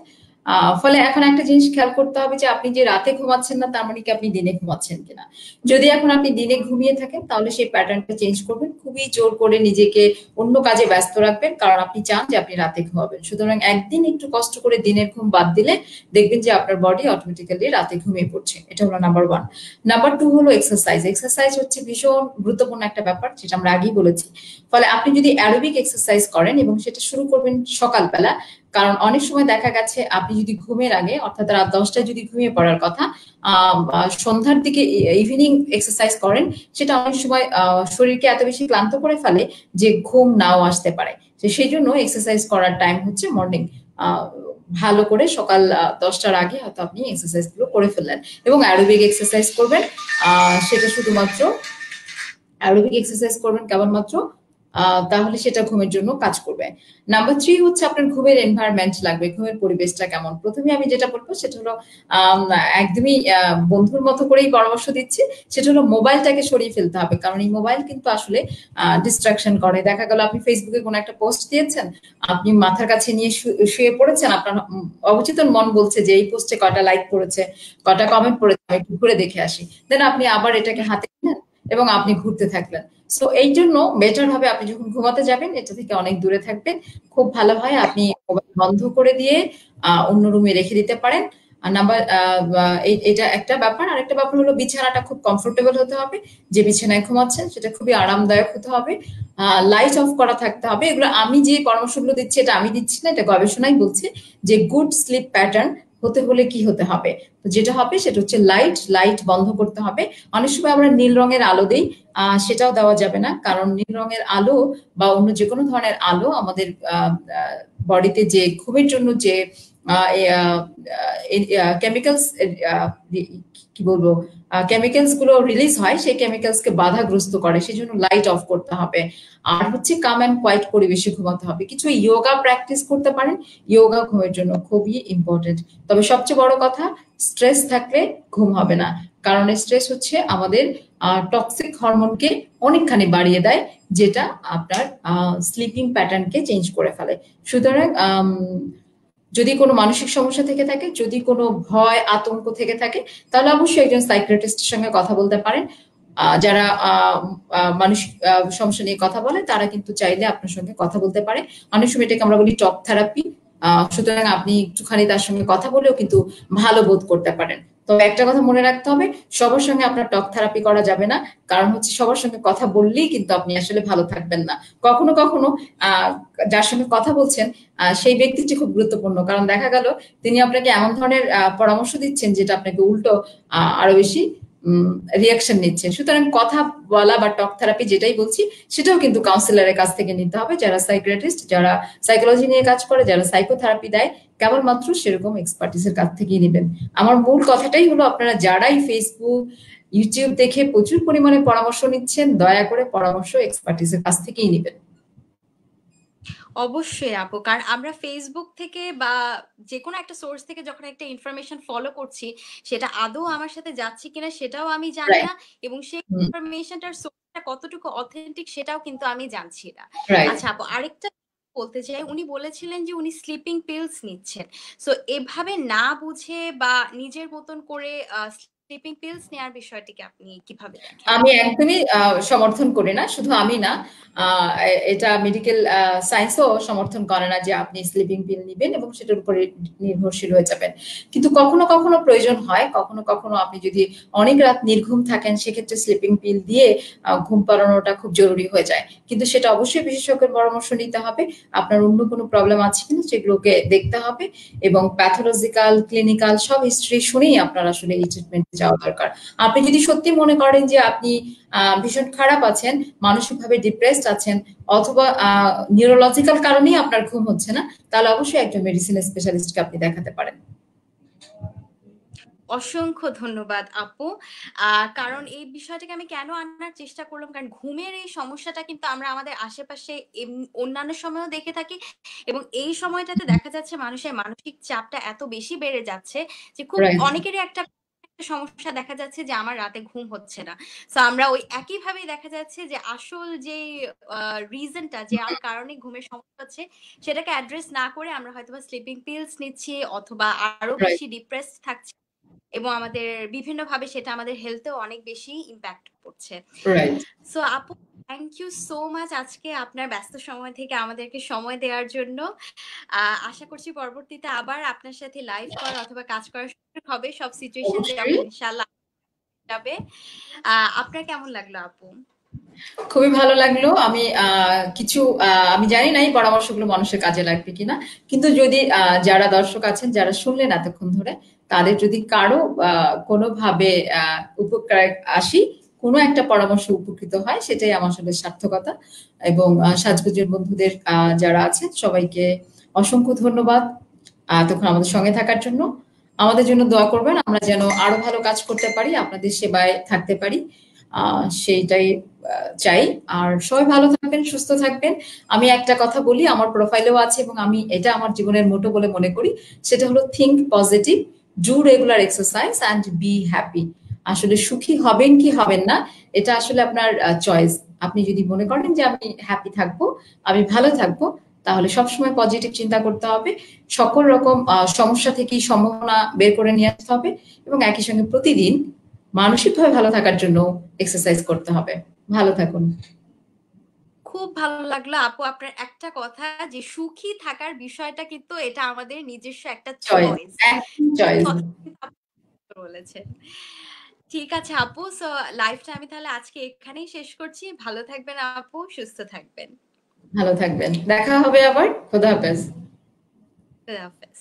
ফলে এখন একটা জিনিস খেয়াল করতে হবে যে আপনি যে রাতে ঘুমাচ্ছেন না, তার মানে কি আপনি দিনে ঘুমাচ্ছেন কিনা। যদি এখন আপনি দিনে ঘুমিয়ে থাকেন, তাহলে সেই প্যাটার্নটা চেঞ্জ করবেন, খুবই জোর করে নিজেকে অন্য কাজে ব্যস্ত রাখবেন, কারণ আপনি চান যে আপনি রাতে ঘুমাবেন। সুতরাং একদিন একটু কষ্ট করে দিনের ঘুম বাদ দিলে দেখবেন যে আপনার বডি অটোমেটিক্যালি রাতে ঘুমিয়ে পড়ছে। এটা হলো নাম্বার 1। নাম্বার 2 হলো এক্সারসাইজ। এক্সারসাইজ হচ্ছে ভীষণ গুরুত্বপূর্ণ একটা ব্যাপার, যেটা আমরা আগেই বলেছি। ফলে আপনি যদি অ্যারোবিক এক্সারসাইজ করেন, এবং সেটা শুরু করবেন সকালবেলা, কারণ অনেক সময় দেখা গেছে আপনি যদি ঘুমের আগে অর্থাৎ রাত 10টায় যদি ঘুমিয়ে পড়ার কথা, সন্ধ্যার দিকে ইভিনিং এক্সারসাইজ করেন, সেটা অনেক সময় শরীরকে এত বেশি ক্লান্ত করে ফেলে যে ঘুম নাও আসতে পারে। তো সেই জন্য এক্সারসাইজ করার টাইম হচ্ছে মর্নিং। ভালো করে সকাল 10টার আগে হয়তো আপনি এক্সারসাইজ গুলো করে ফেললেন এবং অ্যারোবিক এক্সারসাইজ করবেন। সেটা শুধুমাত্র অ্যারোবিক এক্সারসাইজ করবেন কেবলমাত্র, তাহলে সেটা ঘুমের জন্য কাজ করবে। নাম্বার 3 হচ্ছে আপনার ঘুমের এনভায়রনমেন্ট লাগবে, ঘুমের পরিবেশটা কেমন। প্রথমে আমি যেটা বলবো সেটা হলো একদমই বন্ধুর মতো করেই পরামর্শ দিচ্ছি, সেটা হলো মোবাইলটাকে সরিয়ে ফেলতে হবে। কারণ এই মোবাইল কিন্তু আসলে ডিস্ট্রাকশন করে। দেখা গেল আপনি ফেসবুকে কোনো একটা পোস্ট দিয়েছেন, আপনি মাথার কাছে নিয়ে শুয়ে পড়েছেন, আপনার অবচেতন মন বলছে যে এই পোস্টে কয়টা লাইক করেছে, কয়টা কমেন্ট করেছে, আমি একটু ঘুরে দেখে আসি। দেন আপনি আবার এটাকে হাতে নিলেন এবং আপনি ঘুরতে থাকলেন। সো এই জন্য বেটার হবে আপনি যখন ঘুমাতে যাবেন এটা থেকে অনেক দূরে থাকবেন। খুব ভালো হয় আপনি মোবাইল বন্ধ করে দিয়ে অন্য রুমে রেখে দিতে পারেন। নাম্বার এটা একটা ব্যাপার। আরেকটা ব্যাপার হলো বিছানাটা খুব কমফোর্টেবল হতে হবে। যে বিছানায় ঘুমাচ্ছেন সেটা খুবই আরামদায়ক হতে হবে। লাইট অফ করা থাকতে হবে। এগুলো আমি যে পরামর্শগুলো দিচ্ছি এটা আমি দিচ্ছি না, এটা গবেষণাই বলছে যে গুড স্লিপ প্যাটার্ন হতে হলে কি হতে হবে। তো যেটা হবে সেটা হচ্ছে লাইট বন্ধ করতে হবে। অনেক সময় আমরা নীল রঙের আলো দেই, সেটাও দেওয়া যাবে না। কারণ নীল রঙের আলো বা অন্য যে কোনো ধরনের আলো আমাদের বডিতে যে ঘুমের জন্য যে কেমিক্যালস, কি বলবো, কেমিক্যালস গুলো রিলিজ হয়, সেই কেমিক্যালস কে বাধাগ্রস্ত করে। সেই জন্য লাইট অফ করতে হবে। আর হচ্ছে কাম অ্যান্ড কোয়াইট পরিবেশে ঘুমাতে হবে। কিছু যোগা প্র্যাকটিস করতে পারেন, যোগা ঘুমের জন্য খুবই ইম্পর্টেন্ট। তবে সবচেয়ে বড় কথা, স্ট্রেস থাকলে ঘুম হবে না। কারণ স্ট্রেস হচ্ছে আমাদের টক্সিক হরমোনকে অনেকখানি বাড়িয়ে দেয়, যেটা আপনার স্লিপিং প্যাটার্নকে চেঞ্জ করে ফেলে। সুতরাং যদি কোনো মানসিক সমস্যা থেকে থাকে, যদি কোনো ভয় আতঙ্ক থেকে থাকে, তাহলে অবশ্যই একজন সাইকিয়াট্রিস্টের সঙ্গে কথা বলতে পারেন। যারা মানসিক সমস্যা নিয়ে কথা বলে তারা কিন্তু চাইলে আপনার সঙ্গে কথা বলতে পারে। অনেক সময় এটাকে আমরা বলি টক থেরাপি। সুতরাং আপনি একটুখানি তার সঙ্গে কথা বলেও কিন্তু ভালো বোধ করতে পারেন। তবে একটা কথা মনে রাখতে হবে, সবার সঙ্গে আপনার টক থেরাপি করা যাবে না। কারণ হচ্ছে সবার সঙ্গে কথা বললেই কিন্তু আপনি আসলে ভালো থাকবেন না। কখনো কখনো যার সঙ্গে কথা বলছেন সেই ব্যক্তিটি খুব গুরুত্বপূর্ণ। কারণ দেখা গেল তিনি আপনাকে এমন ধরনের পরামর্শ দিচ্ছেন যেটা আপনাকে উল্টো আরো বেশি রিয়াকশন নিচ্ছেন। সুতরাং কথা বলা বা টক থেরাপি যেটাই বলছি সেটাও কিন্তু কাউন্সিলরের কাছ থেকে নিতে হবে। যারা সাইকিয়াট্রিস্ট, যারা সাইকোলজি নিয়ে কাজ করে, যারা সাইকোথেরাপি দেয়, কেবলমাত্র সেরকম এক্সপার্টিসের কাছ থেকেই নেবেন। আমার মূল কথাটাই হলো আপনারা যারাই ফেসবুক, ইউটিউব দেখে প্রচুর পরিমাণে পরামর্শ নিচ্ছেন, দয়া করে পরামর্শ এক্সপার্টিসের কাছ থেকেই নেবেন। অবশ্যই আপু, কারণ আমরা ফেসবুক থেকে বা যে কোনো একটা সোর্স থেকে যখন একটা ইনফরমেশন ফলো করছি, সেটা আদৌ আমার সাথে যাচ্ছে কিনা সেটাও আমি জানি না, এবং সেই ইনফরমেশনটার সোর্সটা কতটুকু অথেন্টিক সেটাও কিন্তু আমি জানছি না। আচ্ছা আপু, আরেকটা বলতে চাই, উনি বলেছিলেন যে উনি স্লিপিং পিলস নিচ্ছেন। সো এভাবে না বুঝে বা নিজের মতন করে স্লিপিং পিলস নেওয়ার বিষয়টিকে আপনি কিভাবে দেখেন? আমি একদমই সমর্থন করি না। শুধু আমি না, এটা মেডিকেল সায়েন্সও সমর্থন করে না যে আপনি স্লিপিং পিল নিবেন এবং সেটার উপরে নির্ভরশীল হয়ে যাবেন। কিন্তু কখনো কখনো প্রয়োজন হয়, কখনো কখনো আপনি যদি অনেক রাত নির্ঘুম থাকেন সেক্ষেত্রে স্লিপিং পিল দিয়ে ঘুম পাড়ানোটা খুব জরুরি হয়ে যায়। কিন্তু সেটা অবশ্যই বিশেষজ্ঞের পরামর্শ নিতে হবে। আপনার অন্য কোনো প্রবলেম আছে কিনা সেগুলোকে দেখতে হবে এবং প্যাথোলজিক্যাল, ক্লিনিক্যাল সব হিস্ট্রি শুনেই আপনার আসলে এই ট্রিটমেন্টে যাওয়া দরকার। আপনি যদি সত্যি মনে করেন যে আপনি ভীষণ খারাপ আছেন, মানসিকভাবে ডিপ্রেসড আছেন, অথবা নিউরোলজিক্যাল কারণেই আপনার ঘুম হচ্ছে না, তাহলে অবশ্যই একজন মেডিসিন স্পেশালিস্টকে আপনি দেখাতে পারেন। অসংখ্য ধন্যবাদ আপু। কারণ এই বিষয়টাকে আমি কেন আনার চেষ্টা করলাম, কারণ ঘুমের এই সমস্যাটা কিন্তু আমরা আমাদের আশেপাশে অন্যান্য সময়ও দেখে থাকি, এবং এই সময়টাতে দেখা যাচ্ছে মানুষের মানসিক চাপটা এত বেশি বেড়ে যাচ্ছে যে খুব অনেকেরই একটা সমস্যা দেখা যাচ্ছে যে আমার রাতে ঘুম হচ্ছে না। তো আমরা ওই একইভাবেই দেখা যাচ্ছে যে আসল যে রিজনটা, যে আর কারণে ঘুমের সমস্যা হচ্ছে, সেটাকে অ্যাড্রেস না করে আমরা হয়তোবা স্লিপিং পিলস নিচ্ছি অথবা আরো বেশি ডিপ্রেসড থাকছি, এবং আমাদের বিভিন্ন ভাবে সেটা আমাদের হেলথেও অনেক বেশি ইম্প্যাক্ট করছে। সো আপু, থ্যাংক ইউ সো মাচ আজকে আপনার ব্যস্ত সময় থেকে আমাদেরকে সময় দেওয়ার জন্য। আশা করছি পরবর্তীতে আবার আপনার সাথে লাইভ করার অথবা কাজ করার সুযোগ হবে, সব সিচুয়েশন যখন ইনশাআল্লাহ যাবে। আপনার কেমন লাগলো আপু? খুবই ভালো লাগলো। আমি কিছু আমি জানি না এই পরামর্শগুলো মানুষের কাজে লাগবে কিনা, কিন্তু যদি যারা দর্শক আছেন যারা শুনলেন এতক্ষণ ধরে, তাদের যদি কারো কোনোভাবে উপকার আসি, কোনো একটা পরামর্শ উপকৃত হয়, সেটাই আমার আসলে সার্থকতা। এবং সাজগোজের বন্ধুদের যারা আছেন সবাইকে অসংখ্য ধন্যবাদ তখন আমাদের সঙ্গে থাকার জন্য। আমাদের জন্য দোয়া করবেন, আমরা যেন আরো ভালো কাজ করতে পারি, আপনাদের সেবায় থাকতে পারি, সেইটাই চাই। আর সবাই ভালো থাকবেন, সুস্থ থাকবেন। আমি একটা কথা বলি, আমার প্রোফাইলেও আছে এবং আমি এটা আমার জীবনের মোটো বলে মনে করি, সেটা হলো think positive, do regular exercise and be happy. আসলে সুখী হবেন কি হবেন না, এটা আসলে আপনার চয়েস। আপনি যদি মনে করেন যে আমি হ্যাপি থাকবো, আমি ভালো থাকবো, তাহলে সবসময় পজিটিভ চিন্তা করতে হবে। সকল রকম সমস্যা থেকেই সম্ভাবনা বের করে নিয়ে আসতে হবে, এবং একই সঙ্গে প্রতিদিন মানসিকভাবে ভালো থাকার জন্য এক্সারসাইজ করতে হবে। ভালো থাকুন। খুব ভালো লাগলো আপু আপনার একটা কথা, যে সুখী থাকার বিষয়টা কিন্তু এটা আমাদের নিজস্ব একটা চয়েস, চয়েস। একদম এই চয়েস। কথা কিন্তু আপু বলেছেন। ঠিক আছে আপু, সো লাইফটা আমি তাহলে আজকে এখানেই শেষ করছি। ভালো থাকবেন আপু, সুস্থ থাকবেন। ভালো থাকবেন, দেখা হবে আবার। খোদা হাফেজ। খুদা হাফেজ।